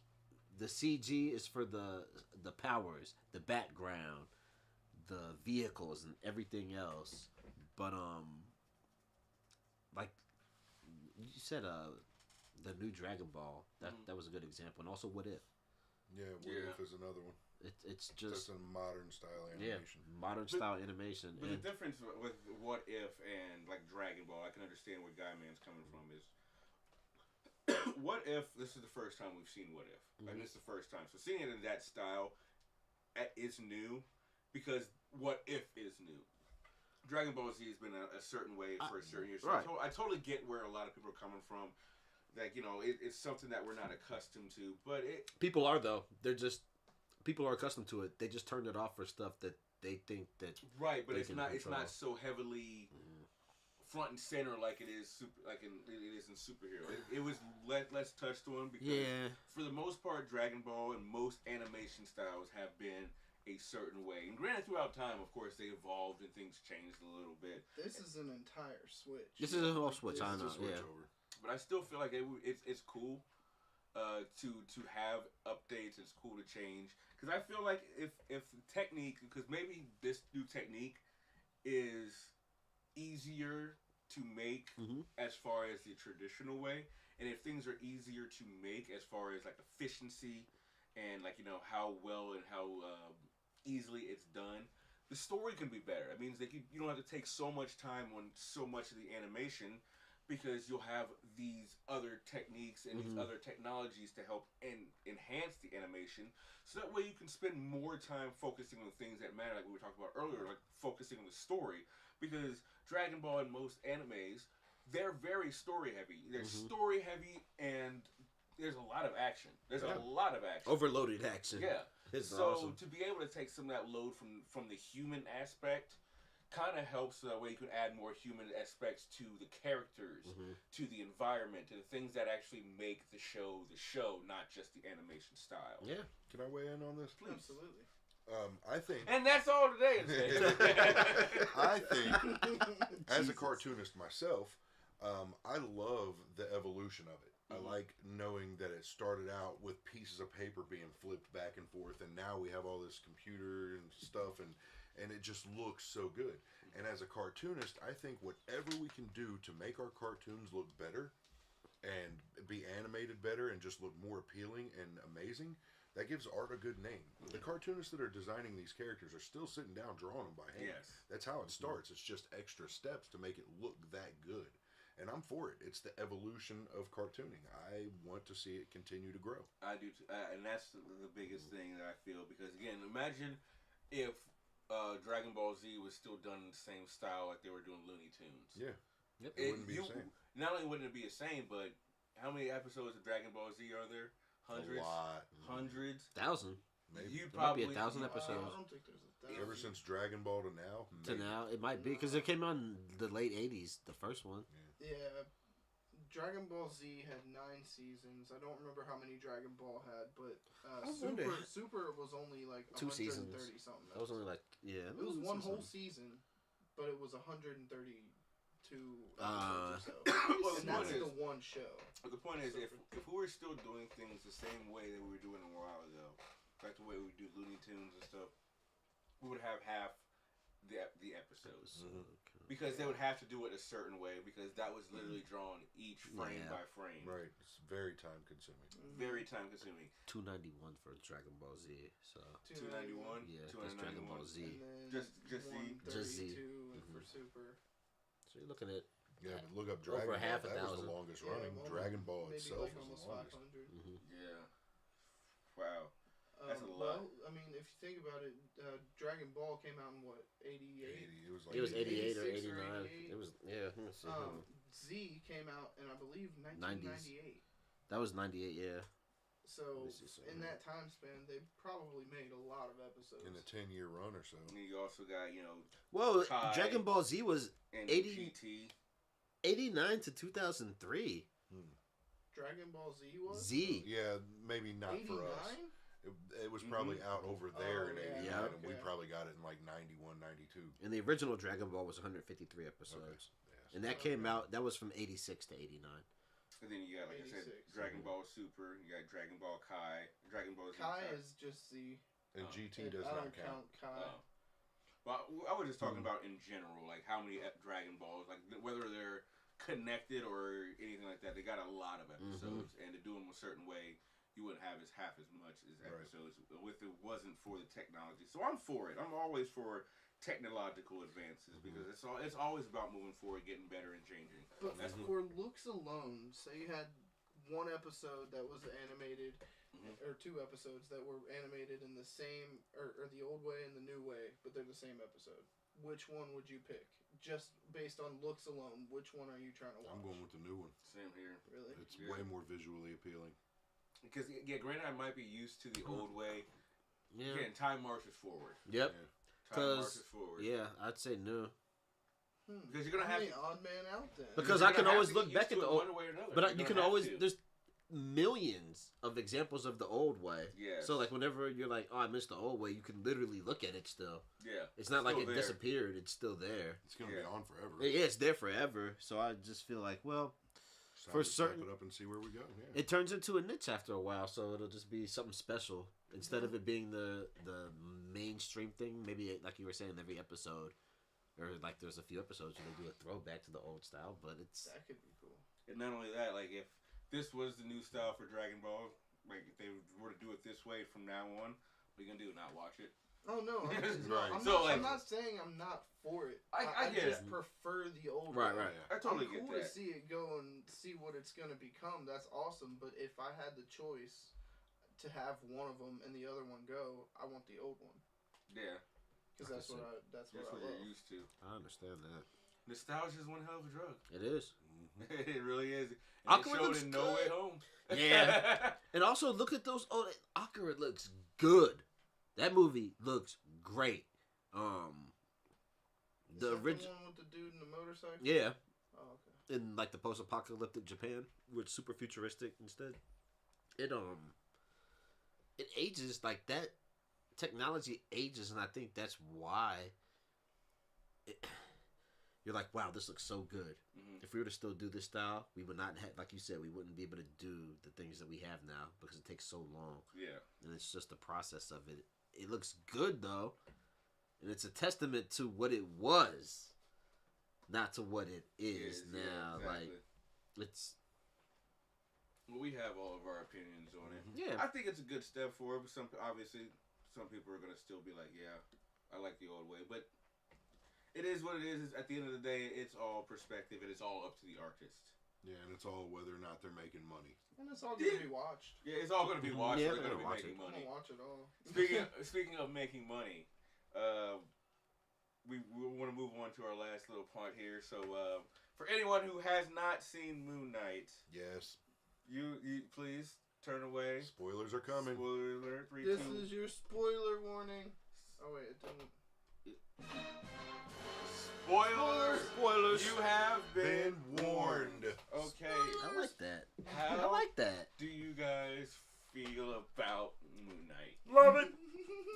the CG is for the powers, the background, the vehicles, and everything else. But like you said, the new Dragon Ball, that was a good example, and also What If. Yeah, What If is another one. It's just a modern style animation. Yeah, modern style animation. But the difference with What If and like Dragon Ball, I can understand where Guyman's coming from is. What If this is the first time we've seen What If? Like, this is the first time. So seeing it in that style is new because What If is new. Dragon Ball Z has been a certain way for a certain year. So right. I totally get where a lot of people are coming from. Like, it's something that we're not accustomed to. But people are, though. People are accustomed to it. They just turned it off for stuff that they think that right, but it's not so heavily front and center like it is it is in superhero. It was less touched on because for the most part, Dragon Ball and most animation styles have been a certain way. And granted, throughout time, of course, they evolved and things changed a little bit. This is an entire switch. This is a whole switch. I know. Over. But I still feel like it's cool to have updates. It's cool to change because I feel like if technique, because maybe this new technique is easier to make as far as the traditional way, and if things are easier to make as far as like efficiency and like how well and how easily it's done, the story can be better. It means that you don't have to take so much time on so much of the animation because you'll have these other techniques and these other technologies to help enhance the animation, so that way you can spend more time focusing on the things that matter, like we were talking about earlier, like focusing on the story. Because Dragon Ball and most animes, they're very story heavy. They're story heavy, and there's a lot of action. There's a lot of action. Overloaded action. Yeah. It's so awesome. To be able to take some of that load from the human aspect kind of helps, so that way you can add more human aspects to the characters, to the environment, to the things that actually make the show, not just the animation style. Yeah. Can I weigh in on this? Please. Absolutely. I think. And that's all today. I think, as a cartoonist myself, I love the evolution of it. I like knowing that it started out with pieces of paper being flipped back and forth, and now we have all this computer and stuff, and it just looks so good. And as a cartoonist, I think whatever we can do to make our cartoons look better and be animated better and just look more appealing and amazing, that gives art a good name. The cartoonists that are designing these characters are still sitting down drawing them by hand. Yes. That's how it starts. It's just extra steps to make it look that good. And I'm for it. It's the evolution of cartooning. I want to see it continue to grow. I do too. And that's the biggest thing that I feel. Because, again, imagine if Dragon Ball Z was still done in the same style like they were doing Looney Tunes. Yeah. Yep. It wouldn't be the same. Not only wouldn't it be the same, but how many episodes of Dragon Ball Z are there? Hundreds? A lot. Hundreds? 1,000. Maybe. There might be 1,000 I episodes. don't think there's 1,000. Ever since Dragon Ball to now? To now, it might be. Because it came out in the late 80s, the first one. Yeah. Dragon Ball Z had 9 seasons. I don't remember how many Dragon Ball had, but Super was only like 2 seasons. 130 something. That was only like, yeah. It was one whole season, but it was 132 episodes or so. And that's the one show. But the point is, if we were still doing things the same way that we were doing a while ago, like the way we do Looney Tunes and stuff, we would have half the episodes. Because they would have to do it a certain way, because that was literally drawn each frame by frame. Right. It's very time consuming. Very time consuming. $291 for Dragon Ball Z. So $291. yeah, that's Dragon Ball Z. Just Z. Just Z. For Super. So you're looking at But look up Dragon over Ball. half a that was thousand. the longest running. Dragon Ball maybe itself like was almost the longest. 500. Yeah. Wow. That's a lot. Well, I mean, if you think about it, Dragon Ball came out in what, 88? 80. It was like it was 88 or 86 or 89. It was, yeah. Let me see. Z came out in, I believe, 1998. That was 98, yeah. So, in that time span, they probably made a lot of episodes. in a 10-year run or so. And you also got, Well, Kai Dragon Ball Z was and 80 GT. 89 to 2003. Dragon Ball Z was? Z. Yeah, maybe not 89? for us. It was probably out over there in 89, yeah. and we probably got it in like 91, 92. And the original Dragon Ball was 153 episodes. Okay. Yes. And that came out, that was from 86 to 89. And then you got, like I said, Dragon Ball Super. You got Dragon Ball Kai. Dragon Ball Z. Kai is just Z. And GT does I not don't count. Kai. Well, I was just talking about in general, like how many Dragon Balls, like whether they're connected or anything like that. They got a lot of episodes, and to do them a certain way, you wouldn't have half as much as episodes if it wasn't for the technology. So I'm for it. I'm always for technological advances because it's always about moving forward, getting better, and changing. But for looks alone, say you had one episode that was animated, or 2 episodes that were animated in the same, or the old way and the new way, but they're the same episode. Which one would you pick? Just based on looks alone, which one are you trying to watch? I'm going with the new one. Same here. Really? It's way more visually appealing. Because, granted, I might be used to the old way. Yeah. Again, time marches forward. Yep. Time marches forward. Yeah, I'd say no. Because you're going to have the odd man out then. Because I can always look back at the old. One way or another. But you can always. There's millions of examples of the old way. Yeah. So like whenever you're like, oh, I missed the old way, you can literally look at it still. Yeah. It's not like it disappeared. It's still there. It's gonna be on forever. Yeah, it's there forever. So I just feel like, well, for certain, step it up and see where we go. Yeah. it turns into a niche after a while. So it'll just be something special instead of it being the mainstream thing. Maybe like you were saying, every episode, or like there's a few episodes where they do a throwback to the old style. But that could be cool. And not only that, like if this was the new style for Dragon Ball, like if they were to do it this way from now on, what are you gonna do? Not watch it? Oh no, Right. I'm not saying I'm not for it. I just prefer the old Right. I totally I'm get cool that. to see it go and see what it's gonna become. That's awesome. But if I had the choice to have one of them and the other one go, I want the old one. Yeah. Because that's what I love. You're used to. I understand that. Nostalgia is one hell of a drug. It is. It really is. And it showed in No Way Home. Yeah. And also look at those. Oh, Akira looks good. That movie looks great. The original one with the dude in the motorcycle. Yeah. Oh, okay. In like the post-apocalyptic Japan, which super futuristic instead. It ages like that. Technology ages, and I think that's why. You're like, wow, this looks so good. Mm-hmm. If we were to still do this style, we would not have, like you said, we wouldn't be able to do the things that we have now because it takes so long. Yeah. And it's just the process of it. It looks good, though. And it's a testament to what it was, not to what it is now. Yeah, exactly. Like, it's... Well, we have all of our opinions on it. Yeah. I think it's a good step forward, but some people are going to still be like, yeah, I like the old way. But it is what it is. At the end of the day, it's all perspective, and it's all up to the artist. Yeah, and it's all whether or not they're making money. And it's all going to be watched. Yeah, it's all going to be watched. Yeah, they're going to be making money. I'm going to watch it all. Speaking of making money, we want to move on to our last little part here. So, for anyone who has not seen Moon Knight, yes, you please turn away. Spoilers are coming. Spoiler alert. 3, this 2. is your spoiler warning. Oh wait, it didn't. Spoilers. You have been warned. Okay. I like that. How I like that. do you guys feel about Moon Knight? Love it.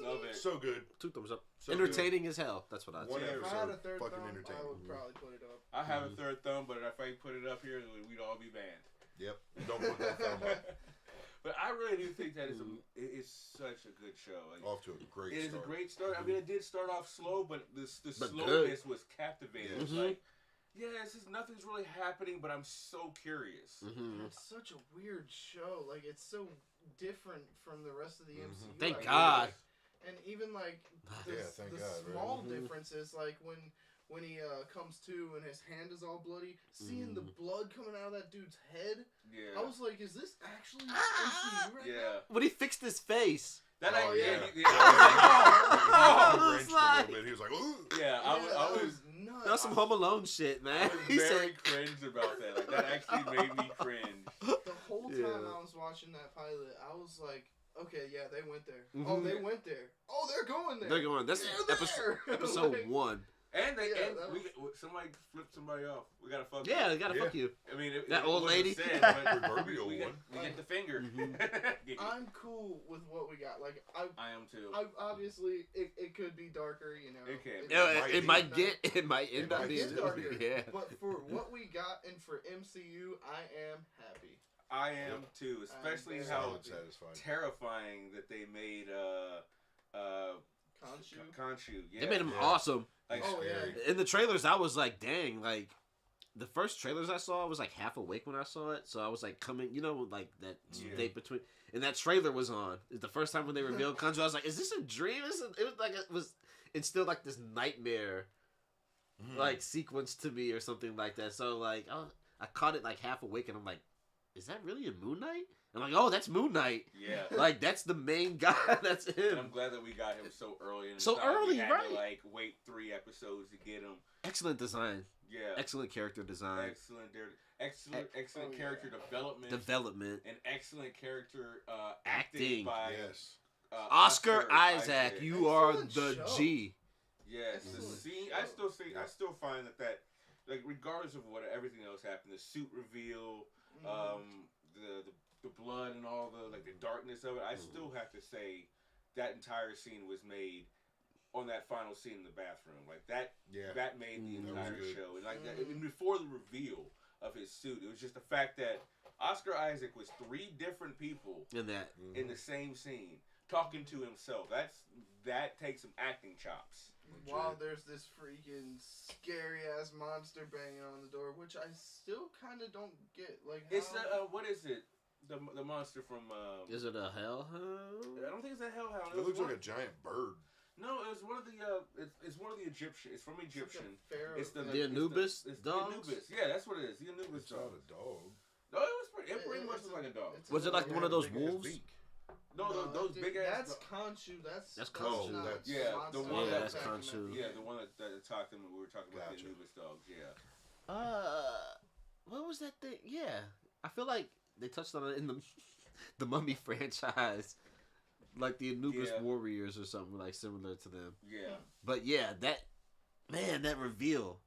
Love it. So good. 2 thumbs up. So entertaining as hell. That's what I'd say. One If I had a episode, third fucking thumb, entertaining. I would probably put it up. I have a third thumb, but if I put it up here, we'd all be banned. Yep. Don't put that thumb up. But I really do think that it's such a good show. Like, off to a great start. It is a great start. I mean, it did start off slow, but the slowness was captivating. It's like, nothing's really happening, but I'm so curious. It's such a weird show. Like, it's so different from the rest of the MCU. Thank God. And even like the small differences, like when he comes to and his hand is all bloody, seeing the blood coming out of that dude's head, I was like, is this actually MCU right now? When he fixed his face. That I was like, he was like, ooh. Yeah, I was nuts. That was some Home Alone shit, man. I was very cringe about that. Like, that actually made me cringe. The whole time I was watching that pilot, I was like, okay, yeah, they went there. Oh, they went there. Oh, they're going there. They're going. That's episode like, 1. And somebody flipped somebody off. We gotta fuck. Yeah, we gotta fuck you. I mean, that old lady. Said, but proverbial we get the finger. I'm cool with what we got. Like I am too. Obviously, it could be darker. You know, it can. It might end up being darker. Yeah. But for what we got and for MCU, I am happy. I am too, especially how terrifying that they made Khonshu. Yeah. They made him awesome. Like, in the trailers, I was like, dang, like the first trailers I saw, I was like half awake when I saw it, so I was like coming, like that date between, and that trailer was on. The first time when they revealed Khonshu, I was like, is this a dream? It was like it was instilled like this nightmare, like sequence to me or something like that. So like I caught it like half awake, and I'm like, is that really a Moon Knight? I'm like, oh, that's Moon Knight. Yeah. Like, that's the main guy. That's him. And I'm glad that we got him so early. We had to, like, wait 3 episodes to get him. Excellent design. Yeah. Excellent character design. Excellent character development. And excellent character acting by Oscar Isaac. You are the G. Yes. The scene. I still find that like, regardless of what everything else happened, the suit reveal, the blood and all the darkness of it, I still have to say that entire scene was made on that final scene in the bathroom. Like that made the entire show. And like that, even before the reveal of his suit, it was just the fact that Oscar Isaac was 3 different people in the same scene talking to himself. That takes some acting chops. While there's this freaking scary ass monster banging on the door, which I still kind of don't get. Like, it's what is it? The monster from. Is it a hellhound? I don't think it's a hellhound. It looks like a giant bird. No, it was one of the. It's one of the Egyptian. It's from Egyptian. It's the Anubis dogs. Yeah, that's what it is. The Anubis dogs. It's not a dog. No, it pretty much looks like a dog. Was it like one of those wolves? No, those big ass. That's Khonshu. That's Khonshu. The one that's Khonshu. Yeah, the one that attacked them. We were talking about the Anubis dogs. Yeah. What was that thing? Yeah, I feel like they touched on it in the Mummy franchise, like the Anubis warriors or something like similar to them. Yeah. But yeah, that reveal,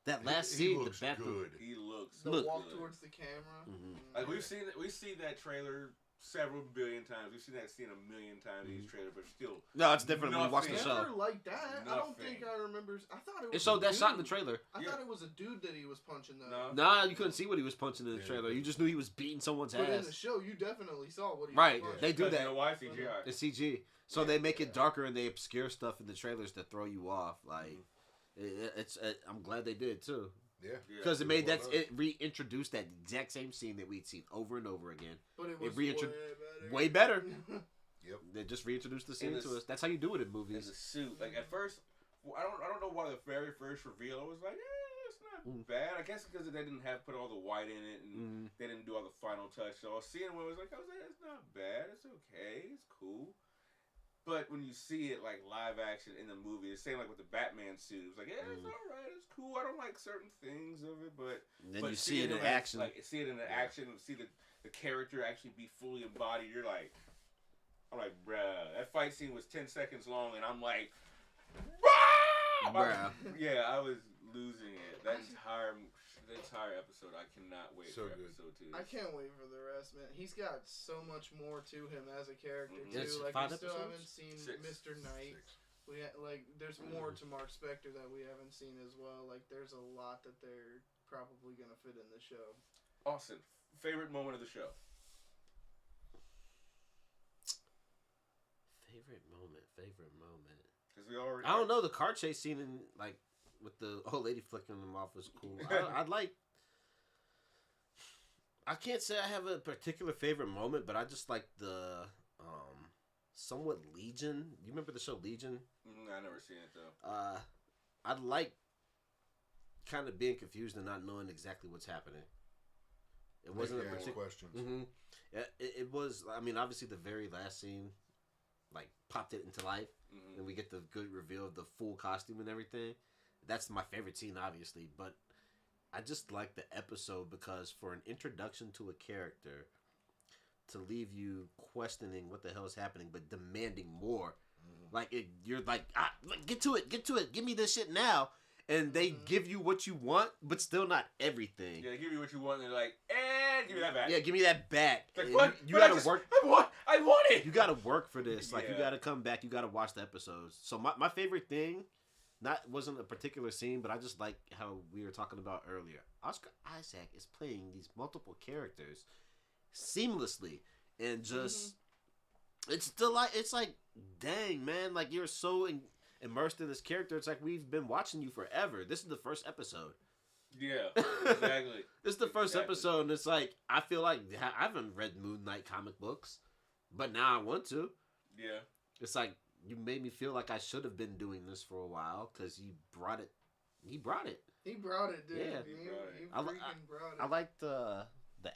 that last scene, looks the bathroom. good. He looks. The walk towards the camera. Mm-hmm. Like we see that trailer several billion times. We've seen that scene a million times in these trailers, but still. No, it's different when you watch the show. Never like that. I don't think I remember. I thought it was. It showed that shot in the trailer. I thought it was a dude that he was punching though. Nah, you couldn't see what he was punching in the trailer. You just knew he was beating someone's ass. But in the show, you definitely saw what he was punching. They do that. You know why? CGI. It's CG. So they make it darker and they obscure stuff in the trailers to throw you off. Like, I'm glad they did too. Yeah. Because it reintroduced that exact same scene that we'd seen over and over again. But it was way better. Yep. They just reintroduced the scene to us. That's how you do it in movies. The suit, like at first, I don't know why the very first reveal I was like, it's not bad. I guess because they didn't put all the white in it and they didn't do all the final touch. So I was seeing when I was like, it's not bad. It's okay. It's cool. But when you see it like live action in the movie, it's same like with the Batman suit. It was like, it's all right, it's cool. I don't like certain things of it, but you see it in action. See it in the action, and see the character actually be fully embodied. I'm like, bruh, that fight scene was 10 seconds long, and I'm like, bruh. Yeah, I was losing it. That entire episode, I cannot wait for episode 2. I can't wait for the rest, man. He's got so much more to him as a character too. It's like 5 we still episodes? haven't seen 6. Mr. Knight. 6. There's more to Mark Spector that we haven't seen as well. Like there's a lot that they're probably gonna fit in the show. Austin, favorite moment of the show? Favorite moment. Because we already. I don't know. The car chase scene in with the old lady flicking them off was cool. I can't say I have a particular favorite moment, but I just like the somewhat Legion. You remember the show Legion? I never seen it though. I like kind of being confused and not knowing exactly what's happening. It wasn't a particular questions. Mm-hmm. It was. I mean, obviously the very last scene, like popped it into life, and we get the good reveal of the full costume and everything. That's my favorite scene, obviously, but I just like the episode because for an introduction to a character, to leave you questioning what the hell is happening, but demanding more. You're like, get to it, give me this shit now. And they give you what you want, but still not everything. Yeah, they give you what you want, and they're like, give me that back. Yeah, give me that back. Like, what? You gotta work. I want it. You gotta work for this. Like, you gotta come back. You gotta watch the episodes. So my favorite thing, wasn't a particular scene, but I just like how we were talking about earlier. Oscar Isaac is playing these multiple characters seamlessly, and just it's like, dang man, like you're so immersed in this character. It's like we've been watching you forever. This is the first episode. Yeah, exactly. This is the first episode, and it's like I feel like I haven't read Moon Knight comic books, but now I want to. Yeah, it's like you made me feel like I should have been doing this for a while because you brought it. He brought it. He brought it, dude. Yeah, he brought it. I liked the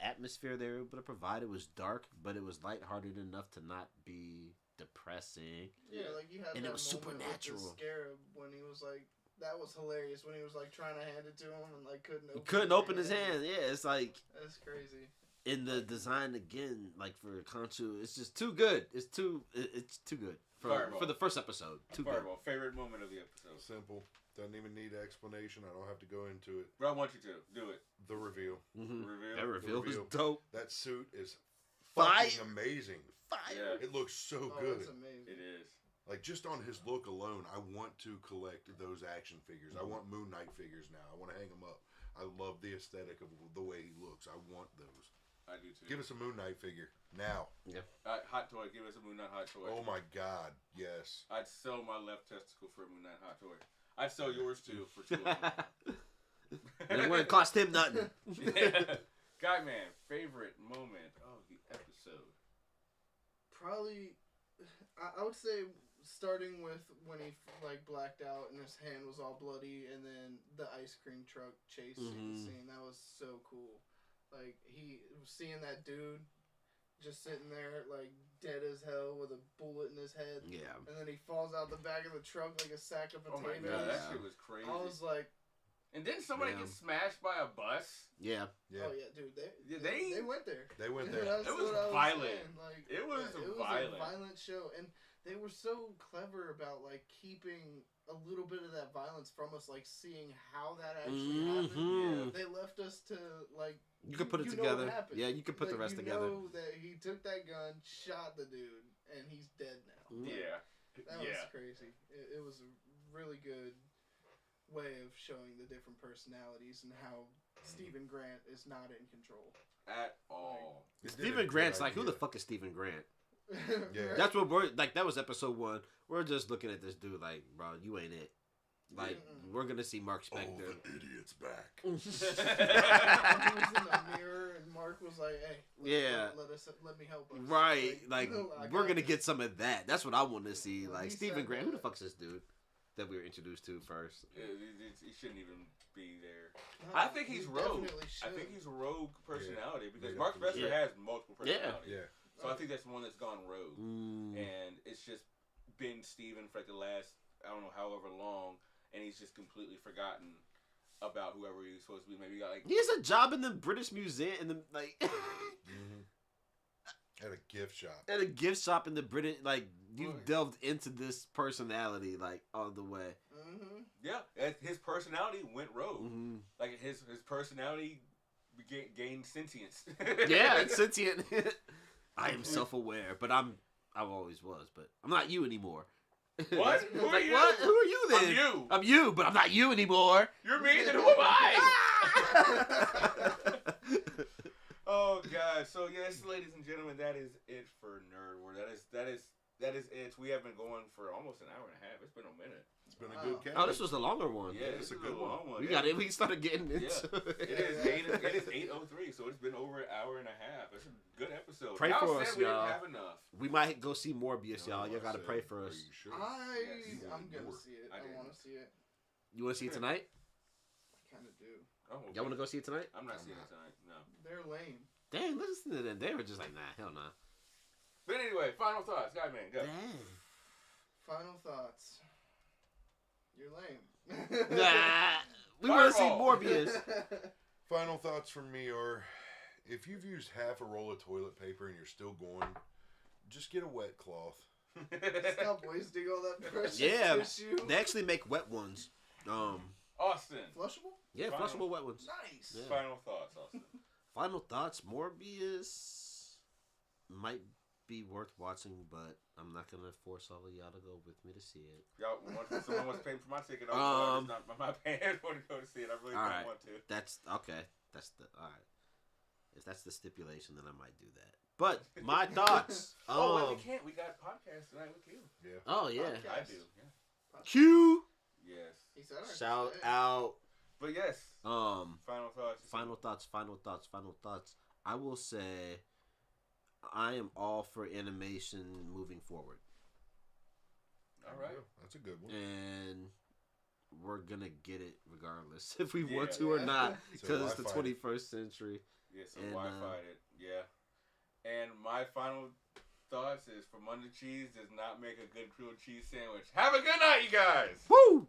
atmosphere they were able to provide. It was dark, but it was lighthearted enough to not be depressing. Yeah, like you had and that it was supernatural. With the scarab when he was like, that was hilarious when he was like trying to hand it to him and like couldn't open his hand. Yeah, it's like that's crazy. In the design again, like for Khonshu, it's just too good. It's too good for the first episode. Too Fireball. Good. Favorite moment of the episode. Simple. Doesn't even need explanation. I don't have to go into it. But I want you to do it. The reveal. Mm-hmm. The reveal. That reveal was dope. That suit is fucking amazing. Fire. It looks so good. It's amazing. It is. Like just on his look alone, I want to collect those action figures. I want Moon Knight figures now. I want to hang them up. I love the aesthetic of the way he looks. I want those. I do too. Give us a Moon Knight figure now. Yeah. Hot toy. Give us a Moon Knight hot toy. Oh my God, yes. I'd sell my left testicle for a Moon Knight hot toy. I'd sell yours too for 2 of them. And it wouldn't cost him nothing. Guyman, favorite moment of the episode? Probably, I would say starting with when he like blacked out and his hand was all bloody, and then the ice cream truck chase scene. That was so cool. Like he seeing that dude just sitting there like dead as hell with a bullet in his head. Yeah. And then he falls out the back of the truck like a sack of potatoes. Oh my god, that shit was crazy. I was like. And didn't somebody get smashed by a bus? Yeah. Oh yeah, dude. They went there. They went there. It was violent. Like, it was violent. A violent show, and they were so clever about like keeping a little bit of that violence from us, like seeing how that actually happened. Yeah. They left us to like. You could put it together. Yeah, you could put the rest together. You know that he took that gun, shot the dude, and he's dead now. Yeah. That was crazy. It was a really good way of showing the different personalities and how Stephen Grant is not in control at all. Stephen Grant's like, who the fuck is Stephen Grant? Yeah, that's what we're like. That was episode 1. We're just looking at this dude like, bro, you ain't it. Like, we're gonna see Mark Spector. Oh, the idiot's back. He was in the mirror, and Mark was like, "Hey, let me help us." Right, like we're gonna get some of that. That's what I want to see. Like Stephen Grant, who the fuck's this dude that we were introduced to first? Yeah, he shouldn't even be there. No, I think he's rogue. I think he's a rogue personality because Mark Spector has multiple personalities. Yeah. So I think that's the one that's gone rogue, and it's just been Stephen for like the last I don't know however long. And he's just completely forgotten about whoever he was supposed to be. Maybe he got like he has a job in the British Museum in the like at a gift shop. At a gift shop in the British like you delved into this personality like all the way. Yeah, his personality went rogue. Like his personality gained sentience. Yeah, it's sentient. I am self-aware, but I always was, but I'm not you anymore. What? Who are you? What? Who are you then? I'm you. I'm you, but I'm not you anymore. You're me, then who am I? Oh God. So yes, ladies and gentlemen, that is it for Nerd Word. That is it. We have been going for almost an hour and a half. It's been a minute. It's been a good cast. Oh, this was a longer one. Yeah, this is a good long one. We got it. We started getting into it. It is 8:03, so it's been over an hour and a half. It's a good episode. Pray for us, we y'all. Didn't have enough. We might go see Morbius, y'all. Y'all gotta pray for us. Sure? I'm gonna see it. I want to see it. You want to see it tonight? I kind of do. Oh, okay. Y'all want to go see it tonight? I'm not seeing it tonight. No. They're lame. Dang, listen to them. They were just like, nah, hell nah. But anyway, final thoughts. Guyman, go. Dang. Final thoughts. You're lame. Nah. We want to see Morbius. Final thoughts from me are, if you've used half a roll of toilet paper and you're still going, just get a wet cloth. Stop wasting all that precious tissue. They actually make wet ones. Austin. Flushable? Yeah, flushable wet ones. Nice. Yeah. Final thoughts, Austin. Final thoughts. Morbius might be worth watching, but I'm not gonna force all of y'all to go with me to see it. Y'all, someone wants to pay for my ticket. It's not my paying for to go to see it. I really don't want to. That's okay. That's the all right. If that's the stipulation, then I might do that. But my thoughts. Wait, we can't. We got podcast tonight with Q. Yeah. Oh yeah. Podcast. I do. Yeah. Q. Yes. He said Shout out. But yes. Final thoughts. Final thoughts. I will say, I am all for animation moving forward. All right. That's a good one. And we're gonna get it regardless if we want to or not, because it's the 21st century. Yeah, so Wi-Fi it. Yeah. And my final thoughts is, from under cheese does not make a good grilled cheese sandwich. Have a good night, you guys. Woo!